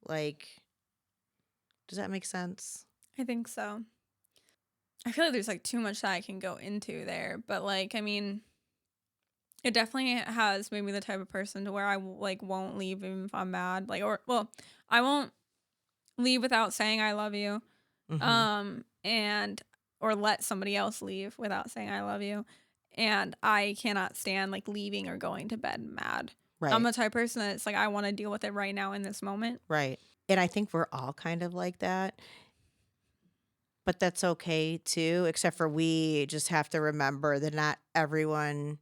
Like, does that make sense? I think so. I feel like there's like too much that I can go into there, but like I mean, it definitely has made me the type of person to where I like won't leave even if I'm mad. Like or well, I won't leave without saying I love you. Mhm. And or let somebody else leave without saying I love you. And I cannot stand like leaving or going to bed mad. I'm Right. the type of person that's like I want to deal with it right now in this moment. Right. And I think we're all kind of like that. But that's okay too, except for we just have to remember that not everyone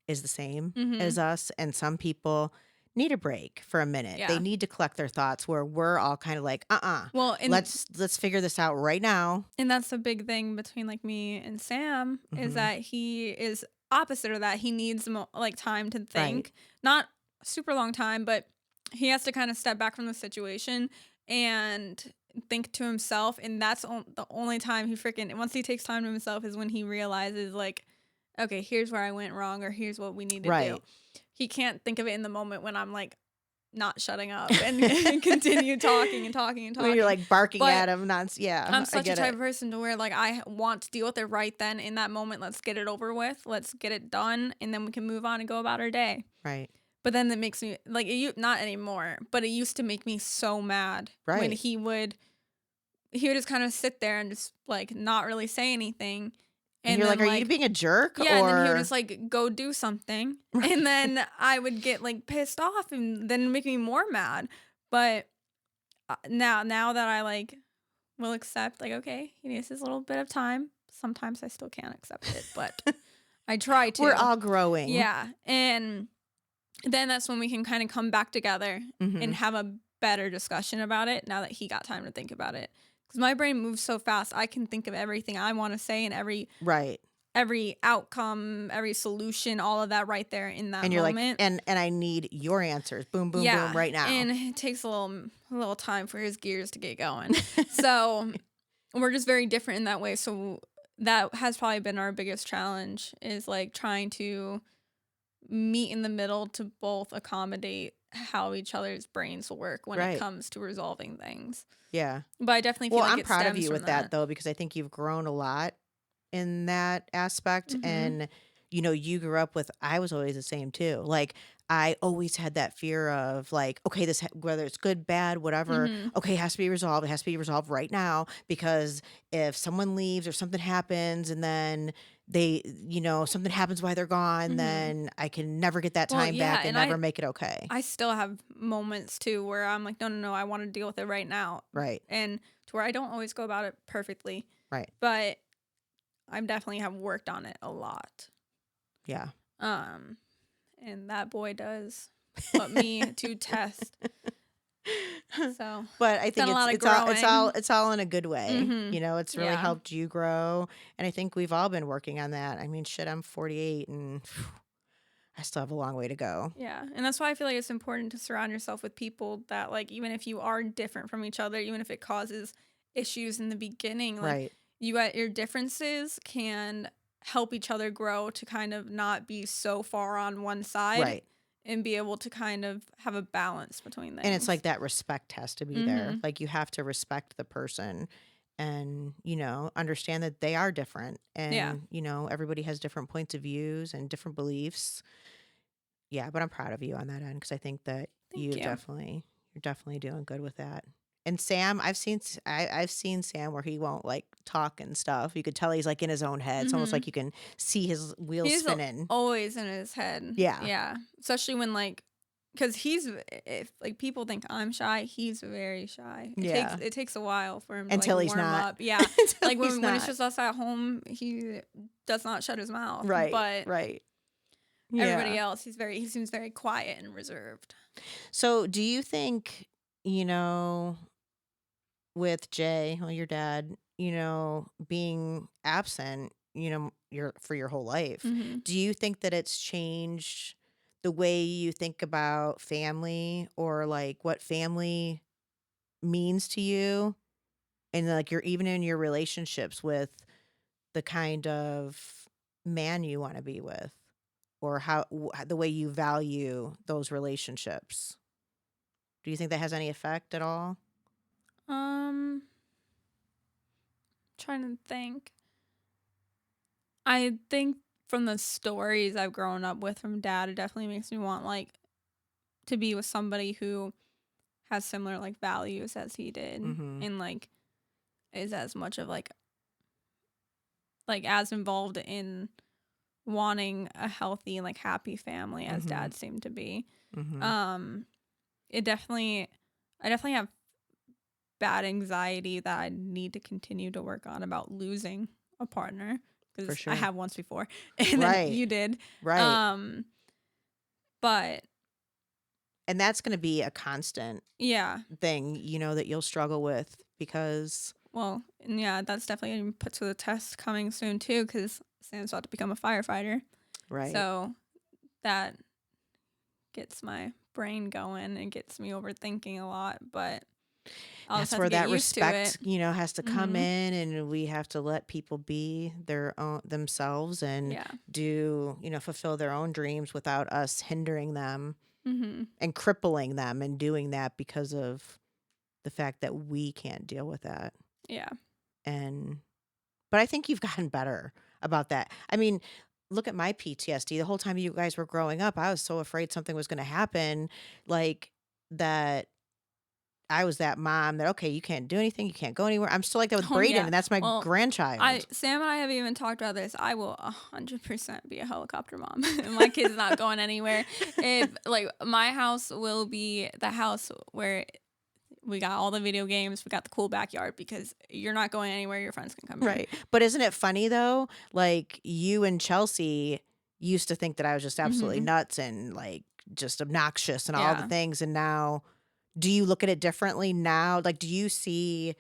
is the same Mhm. as us, and some people need a break for a minute. They Yeah. need to collect their thoughts where we're all kind of like, Well, let's figure this out right now. and that's the big thing between like me and Sam is Mhm. that he is opposite of that. He needs like time to Right. think, not super long time, but he has to kind of step back from the situation and think to himself. And that's the only time he freaking once he takes time to himself is when he realizes like, okay, here's where I went wrong or here's what we need to do. Right. He can't think of it in the moment when I'm like not shutting up and continue talking and talking and When you're, talking. like, barking But at him, yeah, I'm I such a get type it. of person to where like I want to deal with it right then in that moment. Let's get it over with. Let's get it done, and then we can move on and go about our day. Right. But then that makes me like not anymore. But it used to make me so mad when Right. he would just kind of sit there and just like not really say anything, And and you're like, then "Are you like being a jerk?" yeah, and then he would just Or like go do something, and Right. then I would get like pissed off, and then make me more mad. But now that I like will accept like okay, he needs his little bit of time. Sometimes I still can't accept it, but I try We're to. all growing. Yeah, and then that's when we can kind of come back together and Mhm. have a better discussion about it now that he got time to think about it. Because my brain moves so fast, I can think of everything I want to say and Right. every outcome, every solution, all of that right there in that And you're like, moment. "And I need your answers. Boom, boom, boom, Yeah, right now." and it takes a little time for his gears to get going. So we're just very different in that way. So that has probably been our biggest challenge is like trying to meet in the middle to both accommodate how each other's brains work when it Right. comes to resolving things. Yeah. But I definitely Well, feel like I'm it proud of stems you from with that, that. though, because I think you've grown a lot in that aspect. Mhm. And, you grew up with, I was always the same too. Like, I always had that fear of, like, okay, whether it's good, bad, whatever, Mhm. okay, it has to be resolved. It has to be resolved right now because if someone leaves or something happens and then something happens while they're gone, Mhm. then I can never get that Well, time yeah, back and and never I make it okay. I still have moments too where I'm like, no, no, no, I want to deal with it right now, Right. and to where I don't always go about it perfectly, Right. but I definitely have worked on it a lot. Yeah. Um, and that boy does put me to test. So But I think done a it's lot of it's all it's all growing. it's all in a good way. Mhm. It's really Yeah. helped you grow, and I think we've all been working on that. I mean, shit, I'm 48 and I still have a long way to go. Yeah, and that's why I feel like it's important to surround yourself with people that, like, even if you are different from each other, even if it causes issues in the beginning, like, Right. you at your differences can help each other grow to kind of not be so far on one side Right. and be able to kind of have a balance between And it's like things. that respect has to be there. Mhm. Like you have to respect the person and, understand that they are different Yeah. and, everybody has different points of views and different beliefs. Yeah, but I'm proud of you on that end because I think that Thank you. you're definitely doing good with that. And Sam, I've seen Sam where he won't like talk and stuff. You could tell he's like in his own head. It's almost like Mhm. you can see his wheels He's spinning. always in his head. Yeah, Yeah. Especially when like cuz if like people think I'm shy, he's very shy. It takes yeah. it takes a while for him to like Until he's warm not. up. Yeah. Until Like he's when it's not. just us at home, he does not shut his mouth. Right, But right. everybody Yeah. else, he seems very quiet and reserved. So, do you think, you know, with Jay, well, your dad, being absent, for your whole life, Mhm. do you think that it's changed the way you think about family or like what family means to you? And like you're even in your relationships with the kind of man you want to be with or the way you value those relationships. Do you think that has any effect at all? Um trying to think. I think from the stories I've grown up with from dad, it definitely makes me want like to be with somebody who has similar like values as he did Mhm. and like is as much of like as involved in wanting a healthy and like happy family as Mhm. dad seemed to be. Mhm. Um it definitely I definitely have bad anxiety that I need to continue to work on about losing a partner For because I sure. have once before and then Right. you did. Right. Um but And that's going to be a constant yeah, thing, that you'll struggle with because well, and yeah, that's definitely gonna be put to the test coming soon too because Sam's about to become a firefighter. right. So that gets my brain going and gets me overthinking a lot, but I'll just That's have to where get that used to it. respect, has to come Mhm. in and we have to let people be their own themselves and Yeah. do, fulfill their own dreams without us hindering them. Mhm. and crippling them and doing that because of the fact that we can't deal with that. Yeah. And but I think you've gotten better about that. I mean, look at my PTSD. The whole time you guys were growing up, I was so afraid something was going to happen, like that I was that mom that, okay, you can't do anything, you can't go anywhere. I'm still like that with Oh, Braden, yeah. and that's my Well, I grandchild. Sam and I have even talked about this. I will 100% be a helicopter mom. My kid's not going anywhere. If like my house will be the house where we got all the video games, we got the cool backyard because you're not going anywhere. Your friends can come here. Right. But isn't it funny though? Like you and Chelsea used to think that I was just absolutely Mhm. nuts and like just obnoxious and all the Yeah. things. And now, do you look at it differently now? Like, do you see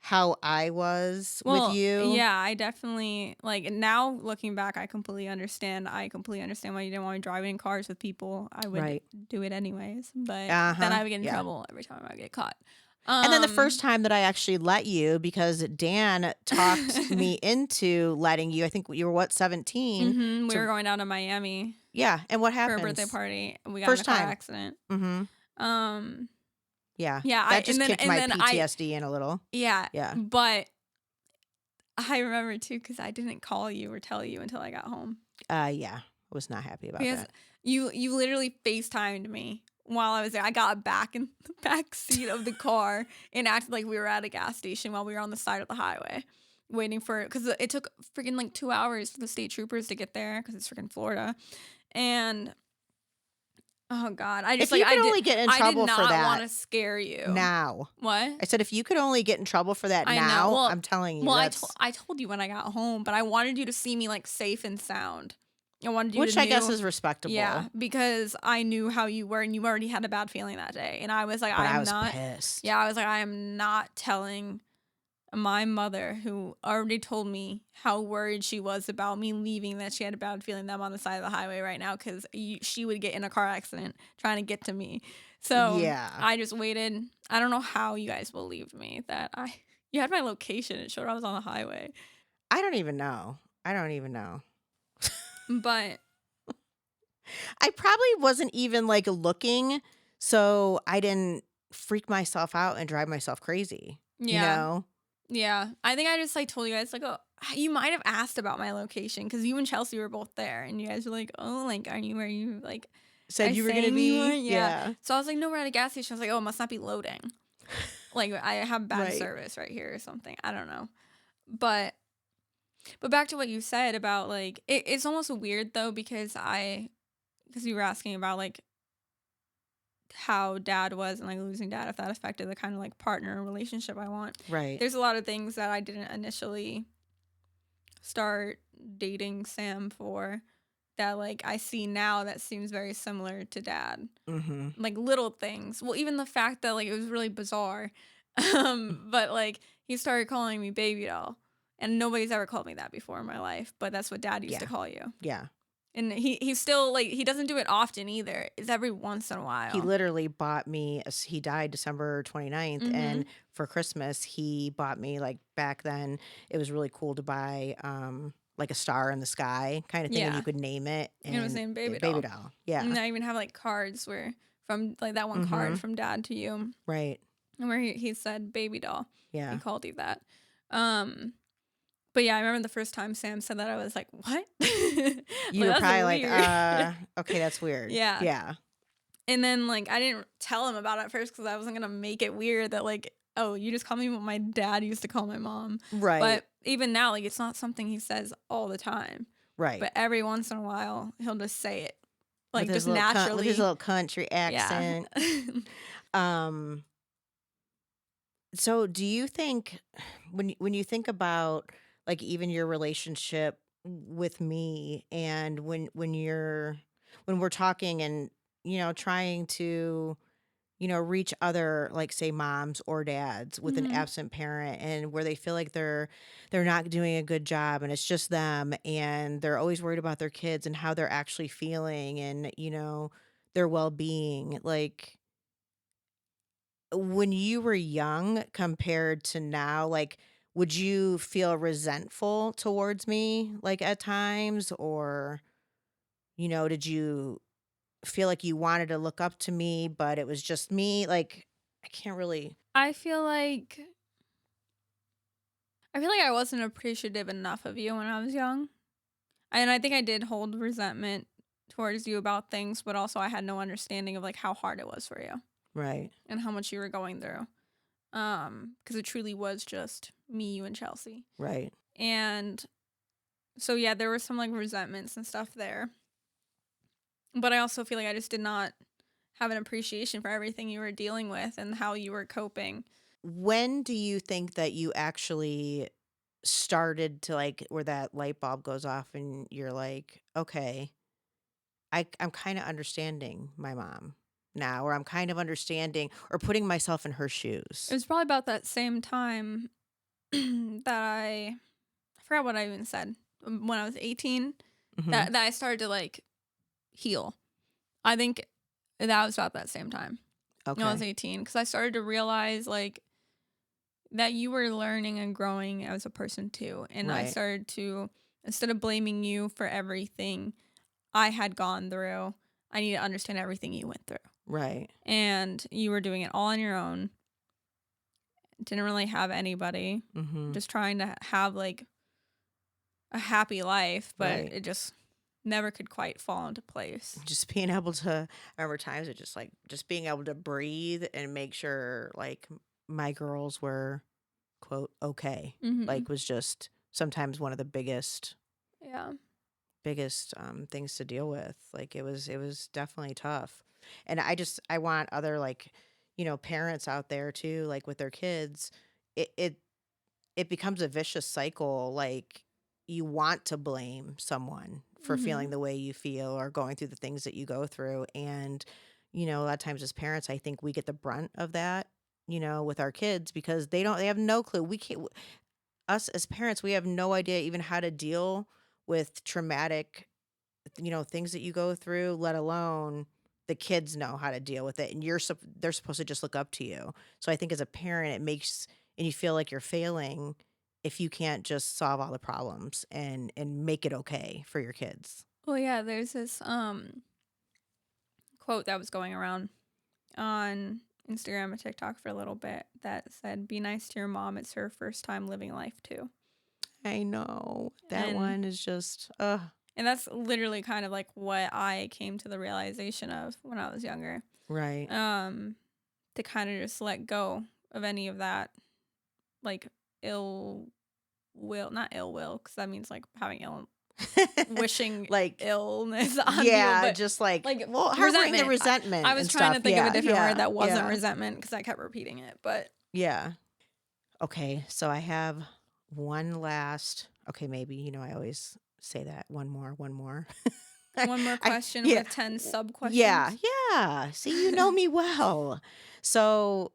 how I was with Well, you? yeah, I definitely like now looking back, I completely understand. I completely understand why you didn't want me driving cars with people. I would Right. do it anyways, but Uh then huh. I would get in Yeah. trouble every time I get caught. And then the first Um, time that I actually let you, because Dan talked me into letting you, I think you were what, 17 we were to, going down to Miami yeah. And what for a birthday happens? party. We got in a First car time. accident. Mm hmm. Um, Yeah. yeah, I That just kicked and my then I PTSD in a little. yeah, Yeah. but I remember too because I didn't call you or tell you until I got home. Yeah. I was not happy about Because that. you literally FaceTimed me while I was there. I got back in the back seat of the car and acted like we were at a gas station while we were on the side of the highway waiting for it because it took freaking like 2 hours for the state troopers to get there because it's freaking Florida. And oh god, I just If like you could only get in I did trouble for not want that to scare you. now, What? I said, if you could only get in trouble for that I know. now, I'm telling you, that's, I told you when I got home, but I wanted you to see me like safe and sound. I wanted you to which I guess knew is respectable, yeah, because I knew how you were and you already had a bad feeling that day. And I was like, but I I am was not, pissed. yeah, I was like, I am not telling my mother who already told me how worried she was about me leaving that she had a bad feeling that I'm on the side of the highway right now because she would get in a car accident trying to get to me. So Yeah. I just waited. I don't know how you guys believed me that you had my location. It showed I was on the highway. I don't even know. I don't even know. But I probably wasn't even like looking, so I didn't freak myself out and drive myself crazy, you yeah, know? yeah, I think I just like told you guys like, oh, you might have asked about my location because you and Chelsea were both there, and you guys were like, oh, like, are you where you like? Said I you were gonna saying you were, be? yeah. Yeah. So I was like, no, we're at a gas station. I was like, oh, it must not be loading. Like I have bad Right. service right here or something. I don't know, but back to what you said about like it's almost weird though because you were asking about like how dad was and like losing dad if that affected the kind of like partner relationship I want. Right. There's a lot of things that I didn't initially start dating Sam for that like I see now that seems very similar to dad. Mhm. Like little things. Well, even the fact that like it was really bizarre. But like he started calling me baby doll. And nobody's ever called me that before in my life, but that's what dad used to Yeah. call you. Yeah. And he's still like he doesn't do it often either. It's every once in a He while. literally bought me he died December 29th, and Mhm. for Christmas he bought me, like, back then it was really cool to buy like a star in the sky kind of thing, and you Yeah. could name it, It was and named baby baby doll. doll. Yeah. And I even have like cards where from like that one card Mhm. from dad to you Right. where he said baby doll. He Yeah. called you that. Um but yeah, I remember the first time Sam said that I was like, "What?" Like You were that's probably like, weird. okay, that's weird. Yeah. Yeah. And then like I didn't tell him about it at first cuz I wasn't going to make it weird that like, "Oh, you just call me what my dad used to call my mom." Right. But even now like it's not something he says all the time. Right. But every once in a while, he'll just say it With like his just little with his naturally. little country Yeah. accent. Um So, do you think when you think about like even your relationship with me, and when we're talking and trying to reach other, like, say, moms or dads with an Mhm. absent parent, and where they feel like they're not doing a good job and it's just them, and they're always worried about their kids and how they're actually feeling, and their well-being, like, when you were young compared to now, like, would you feel resentful towards me, like, at times? Or, did you feel like you wanted to look up to me, but it was just me? Like, I can't really. I feel like I wasn't appreciative enough of you when I was young. And I think I did hold resentment towards you about things, but also I had no understanding of like how hard it was for you Right, and how much you were going through. Because it truly was just me, you, and Chelsea. right. And so yeah, there were some like resentments and stuff there. But I also feel like I just did not have an appreciation for everything you were dealing with and how you were coping. When do you think that you actually started to, like, where that light bulb goes off and you're like, "Okay, I'm kinda understanding my mom now," or I'm kind of understanding or putting myself in her It shoes? was probably about that same time that I forgot what I even said when I was 18 Mhm. that I started to like heal. I think that was about that same time when I was Okay. 18 because I started to realize like that you were learning and growing as a person too. And I Right, started to, instead of blaming you for everything I had gone through, I need to understand everything you went through. right. And you were doing it all on your own, didn't really have anybody, Mhm. just trying to have like a happy life, but Right. it just never could quite fall into place. Just being able to, I remember times of just, like, just being able to breathe and make sure, like, my girls were, quote, "okay," Mhm. like, was just sometimes one of the Yeah. biggest, things to deal with. Like, it was definitely tough. And I want other, like, parents out there too, like, with their kids, it becomes a vicious cycle, like, you want to blame someone for feeling Mhm. the way you feel or going through the things that you go through, and, a lot of times as parents, I think we get the brunt of that, with our kids because they have no clue. We can't us as parents, we have no idea even how to deal with traumatic, things that you go through, let alone the kids know how to deal with it, and they're supposed to just look up to you. So I think as a parent, it makes and you feel like you're failing if you can't just solve all the problems and make it okay for your kids. Well, yeah, there's this quote that was going around on Instagram and TikTok for a little bit that said, "Be nice to your mom. It's her first time living life too." I know. That And one is just and that's literally kind of like what I came to the realization of when I was younger. right. Um, to kind of just let go of any of that like ill not ill will, because that means like having ill wishing Like, illness on people, yeah, but just like, like well, harboring the resentment. I resentment was and trying to stuff. think of a Yeah, different word yeah, that wasn't yeah, resentment because I kept repeating it, but yeah. Okay, so I have one last. Okay, maybe I always say that one more, one more. one more I question yeah with 10 sub yeah questions. yeah. See, you know me well. So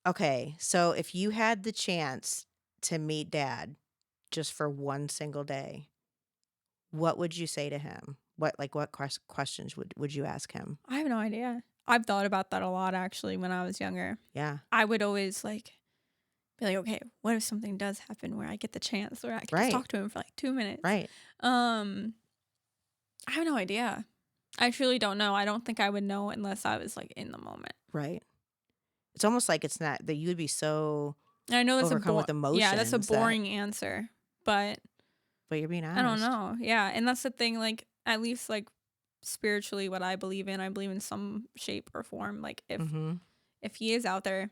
okay, so if you had the chance to meet Dad just for one single day, what would you say to him? What questions would you ask him? I have no idea. I've thought about that a lot actually when I was younger. Yeah, I would always like be like, okay, what if something does happen where I get the chance where I could just right, talk to him for like 2 minutes? right, Um, I have no idea. I truly don't know. I don't think I would know unless I was like in the moment. right. It's almost like it's not that you would be so And I know that's overcome with yeah, that's a emotions that, boring answer, but but you're being I don't honest. know. Yeah, and that's the thing. Like at least like spiritually, what I believe in some shape or form. Like Mhm. if he is out there,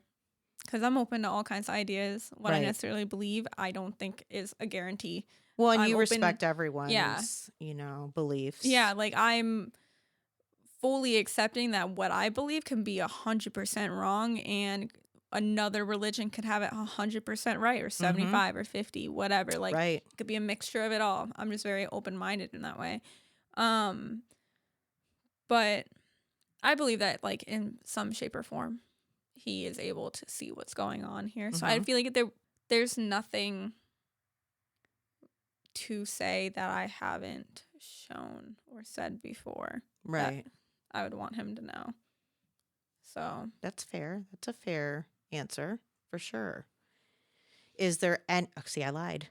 because I'm open to all kinds of ideas. What I Right. necessarily believe, I don't think is a guarantee. Well, and I'm you open. respect Yeah, everyone's, yeah. beliefs. Like I'm fully accepting that what I believe can be 100% wrong, and another religion could have it 100% right, or Mhm. 75 or 50, whatever. Like Right. it could be a mixture of it all. I'm just very open minded in that way. Um, but I believe that like in some shape or form, he is able to see what's going on here. So I Mhm. feel like there's nothing to say that I haven't shown or said before that Right. I would want him to know. So That's fair. That's a fair answer for sure. Is there an oh, see, I lied.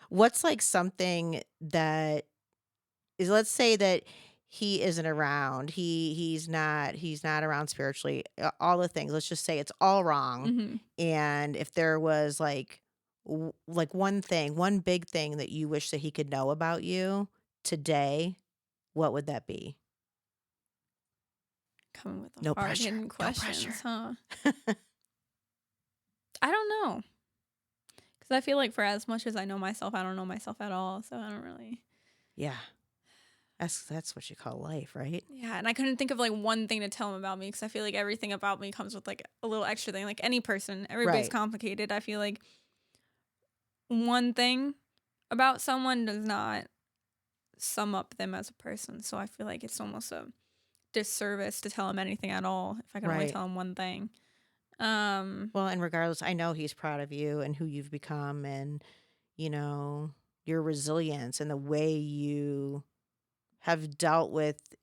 What's like something that is let's say that he isn't around. He's not around spiritually. All the things. Let's just say it's all wrong. Mhm. And if there was like one thing, one big thing that you wish that he could know about you today, what would that be? Coming with the No pressure. hard-hitting No pressure. questions, huh? I don't know, 'cause I feel like for as much as I know myself, I don't know myself at all, so I don't really. Yeah. That's what you call life, right? Yeah, and I couldn't think of, like, one thing to tell him about me because I feel like everything about me comes with, like, a little extra thing, like any person, everybody's Right. complicated. I feel like one thing about someone does not sum up them as a person, so I feel like it's almost a disservice to tell him anything at all if I can only Right. tell him one thing. Um, Well, and regardless, I know he's proud of you and who you've become and, you know, your resilience and the way you have dealt with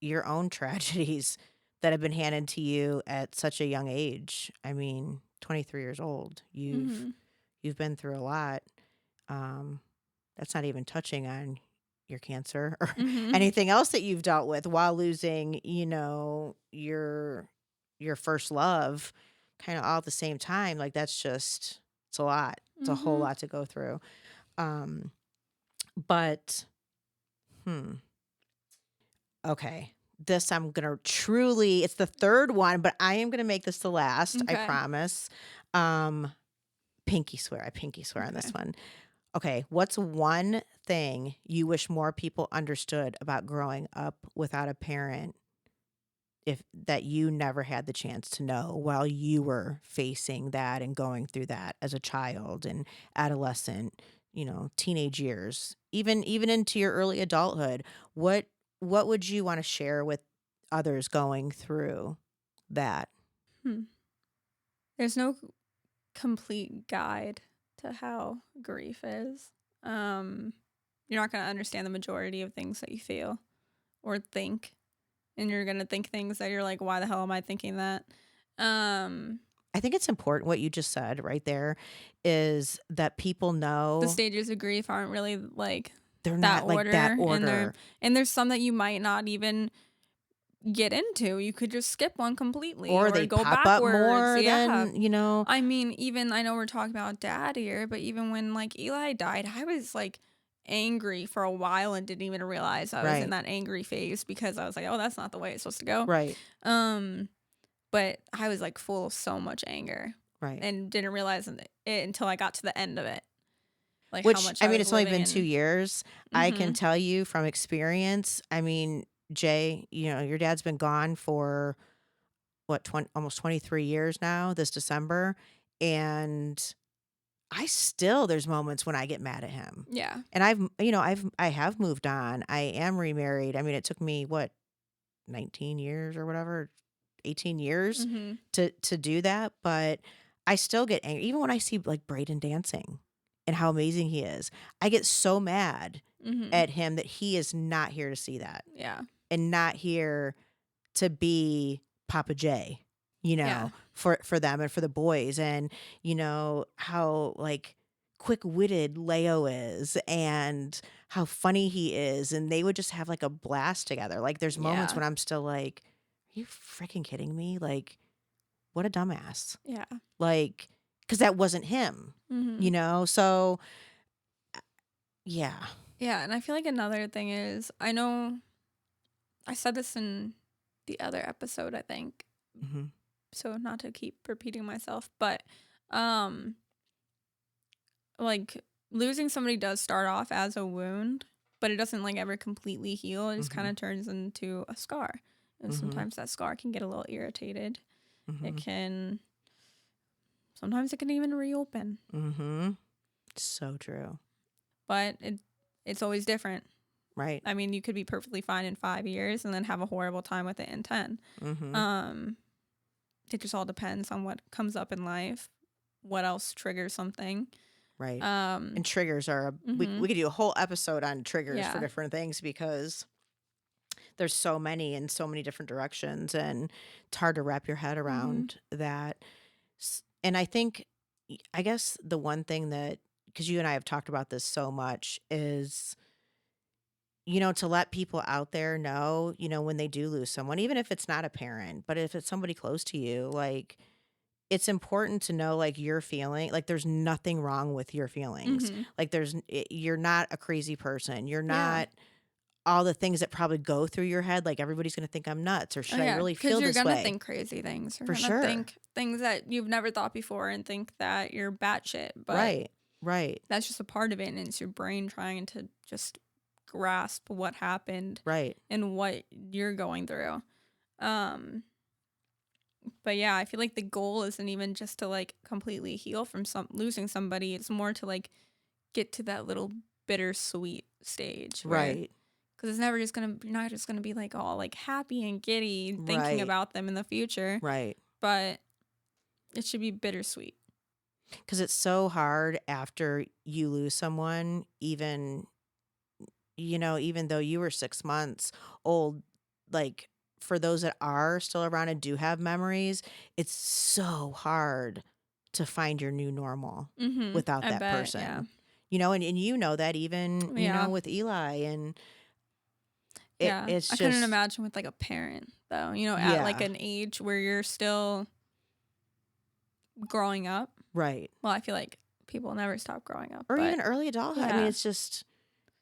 your own tragedies that have been handed to you at such a young age. I mean, 23 years old. You've mhm, you've been through a lot. Um, that's not even touching on your cancer or mhm, anything else that you've dealt with while losing, your first love kind of all at the same time. Like that's just it's a lot. It's a whole mhm. lot to go through. Um, but hmm. Okay. This I'm gonna truly it's the third one, but I am gonna make this the last, I Okay, promise. Um, pinky swear. I pinky swear on this okay. one. Okay, what's one thing you wish more people understood about growing up without a parent if that you never had the chance to know while you were facing that and going through that as a child and adolescent, teenage years, even into your early adulthood? What what would you want to share with others going through that? Hmm. There's no complete guide to how grief is. Um, you're not gonna understand the majority of things that you feel or think, and you're gonna think things that you're like, "Why the hell am I thinking that?" Um, I think it's important what you just said right there is that people the know stages of grief aren't really like they're that not like that order, and order. there's some that you might not even get into. You could just skip one completely Or or they go pop up backwards. more Yeah. than. I mean, even I know we're talking about dad here, but even when like Eli died, I was like angry for a while and didn't even realize I was in Right, that angry phase because I was like, oh, that's not the way it's supposed to go. right, Um, but I was like full of so much anger right. and didn't realize it until I got to the end of it, like how Which, much I I mean, was it's only living been 2 in. years. I can Mm-hmm. tell you from experience, I mean, Jay, your dad's been gone for what, 20 almost 23 years now this December, and I still there's moments when I get mad at him. Yeah. And I have moved on. I am remarried. I mean, it took me what, 19 years or whatever, 18 years Mm-hmm. to do that, but I still get angry even when I see like Braden dancing and how amazing he is. I get so mad Mm-hmm. at him that he is not here to see that Yeah. and not here to be Papa J, Yeah. for them and for the boys and how like quick-witted Leo is and how funny he is and they would just have like a blast together. Like there's moments Yeah. when I'm still like, are you freaking kidding me? Like what a dumbass. Yeah. Like cuz that wasn't him, Mm-hmm. So yeah. Yeah, and I feel like another thing is I know I said this in the other episode, I think, Mhm. so not to keep repeating myself, but um like losing somebody does start off as a wound, but it doesn't like ever completely heal. It just kind Mhm. of turns into a scar. And Mhm. sometimes that scar can get a little irritated. It Mhm. can sometimes it can even reopen, Mhm. So true. but it's always different. Right. I mean, you could be perfectly fine in 5 years and then have a horrible time with it in 10. Mhm. Um it just all depends on what comes up in life, what else triggers something. Right. Um And triggers are we mhm. could do a whole episode on triggers for Yeah. different things because there's so many in so many different directions and it's hard to wrap your head Mhm. around that. And I think I guess the one thing that because you and I have talked about this so much is to let people out there know, when they do lose someone, even if it's not a parent, but if it's somebody close to you, like, it's important to know, like, your feeling, like, there's nothing wrong with your feelings. Mhm. Like, you're not a crazy person. You're Yeah. not all the things that probably go through your head, like, everybody's gonna think I'm nuts, or Oh, should I yeah, really because feel you're this gonna way? think crazy things. You're For gonna sure. think things that you've never thought before and think that you're batshit, but Right. Right. that's just a part of it, and it's your brain trying to just grasp what happened Right. and what you're going through. Um, but yeah, I feel like the goal isn't even just to, like, completely heal from losing somebody, it's more to, like, get to that little bittersweet stage where Right. because it's never just gonna you're not just gonna be, like, all, like, happy and giddy thinking Right. about them in the future, Right. but it should be bittersweet. Because it's so hard after you lose someone, even though you were 6 months old, like, for those that are still around and do have memories, it's so hard to find your new normal Mhm. without I that bet, yeah. person. And you know that even, Yeah. with Eli, and Yeah. it's I couldn't just. imagine with, like, a parent, though, at, like, Yeah. an age where you're still growing up. Right. Well, I feel like people never stop growing up, Or but even early adulthood. I mean, yeah. it's just,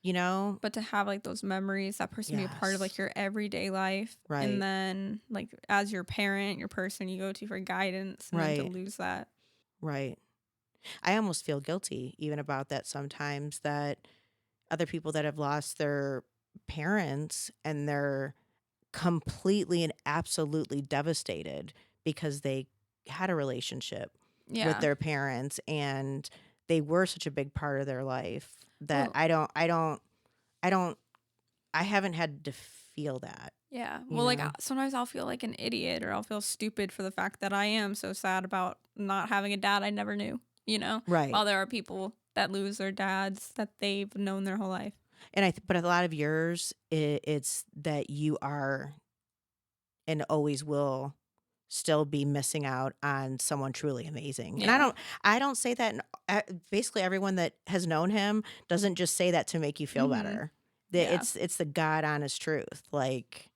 you know. But to have, like, those memories, that person be a part of, Yes. like, your everyday life, and Right. then, like, as your parent, your person you go to for guidance, and then to Right. lose that. Right. I almost feel guilty even about that sometimes, that other people that have lost their parents and they're completely and absolutely devastated because they had a relationship with Yeah. their parents and they were such a big part of their life that Well, I don't I haven't had to feel that, yeah. you Well, like, know? sometimes I'll feel like an idiot or I'll feel stupid for the fact that I am so sad about not having a dad I never knew, Right. While there are people that lose their dads that they've known their whole life. And but a lot of yours, it's that you are and always will still be missing out on someone truly amazing. And I Yeah. don't I don't say that basically everyone that has known him doesn't just say that to make you feel Mhm. better. Yeah. It's the God honest truth. Like,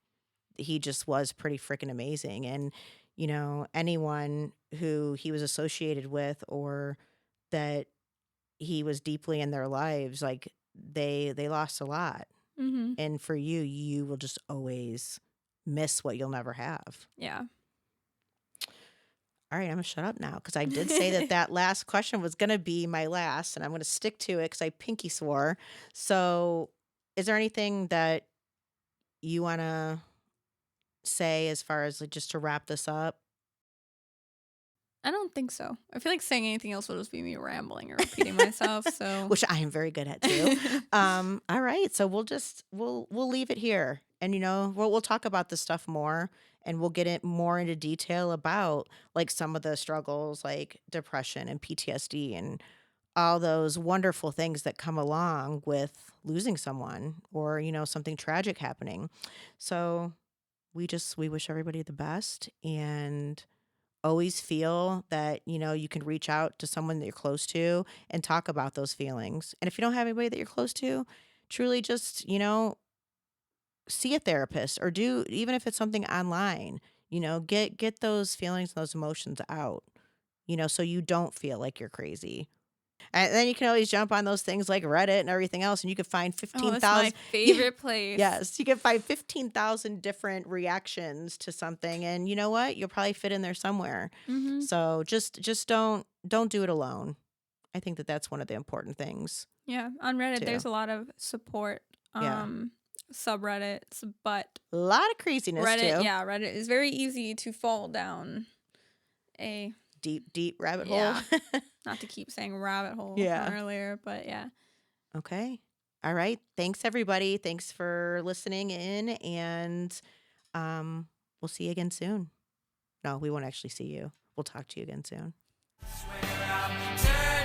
he just was pretty freaking amazing, and anyone who he was associated with, or that he was deeply in their lives, like, they lost a lot. Mhm. And for you, you will just always miss what you'll never have. Yeah. All right, I'm gonna shut up now because I did say that that last question was gonna be my last, and I'm gonna stick to it because I pinky swore. So, is there anything that you wanna say as far as, like, just to wrap this up? I don't think so. I feel like saying anything else will just be me rambling or repeating myself, so Which I am very good at too. All right, so we'll leave it here, and we'll talk about this stuff more, and we'll get it more into detail about, like, some of the struggles, like depression and PTSD and all those wonderful things that come along with losing someone, or something tragic happening. So we wish everybody the best, and always feel that you can reach out to someone that you're close to and talk about those feelings. And if you don't have anybody that you're close to, truly just see a therapist, or do, even if it's something online, get those feelings, those emotions out, so you don't feel like you're crazy. And then you can always jump on those things like Reddit and everything else, and you can find Oh, that's my 15,000. Yeah, favorite place. yes, you can find 15,000 different reactions to something, and you know what? You'll probably fit in there somewhere. Mhm. So just don't do it alone. I think that that's one of the important things Yeah, on Reddit, there's too. a lot of support, Yeah. subreddits, but A lot of craziness too. Reddit is very easy to fall down a Deep, deep rabbit hole. yeah, not to keep saying rabbit hole from Yeah. earlier, but yeah. Okay. All right. Thanks everybody. Thanks for listening in, and um we'll see you again soon. No, we won't actually see you. We'll talk to you again soon. Swear I'll turn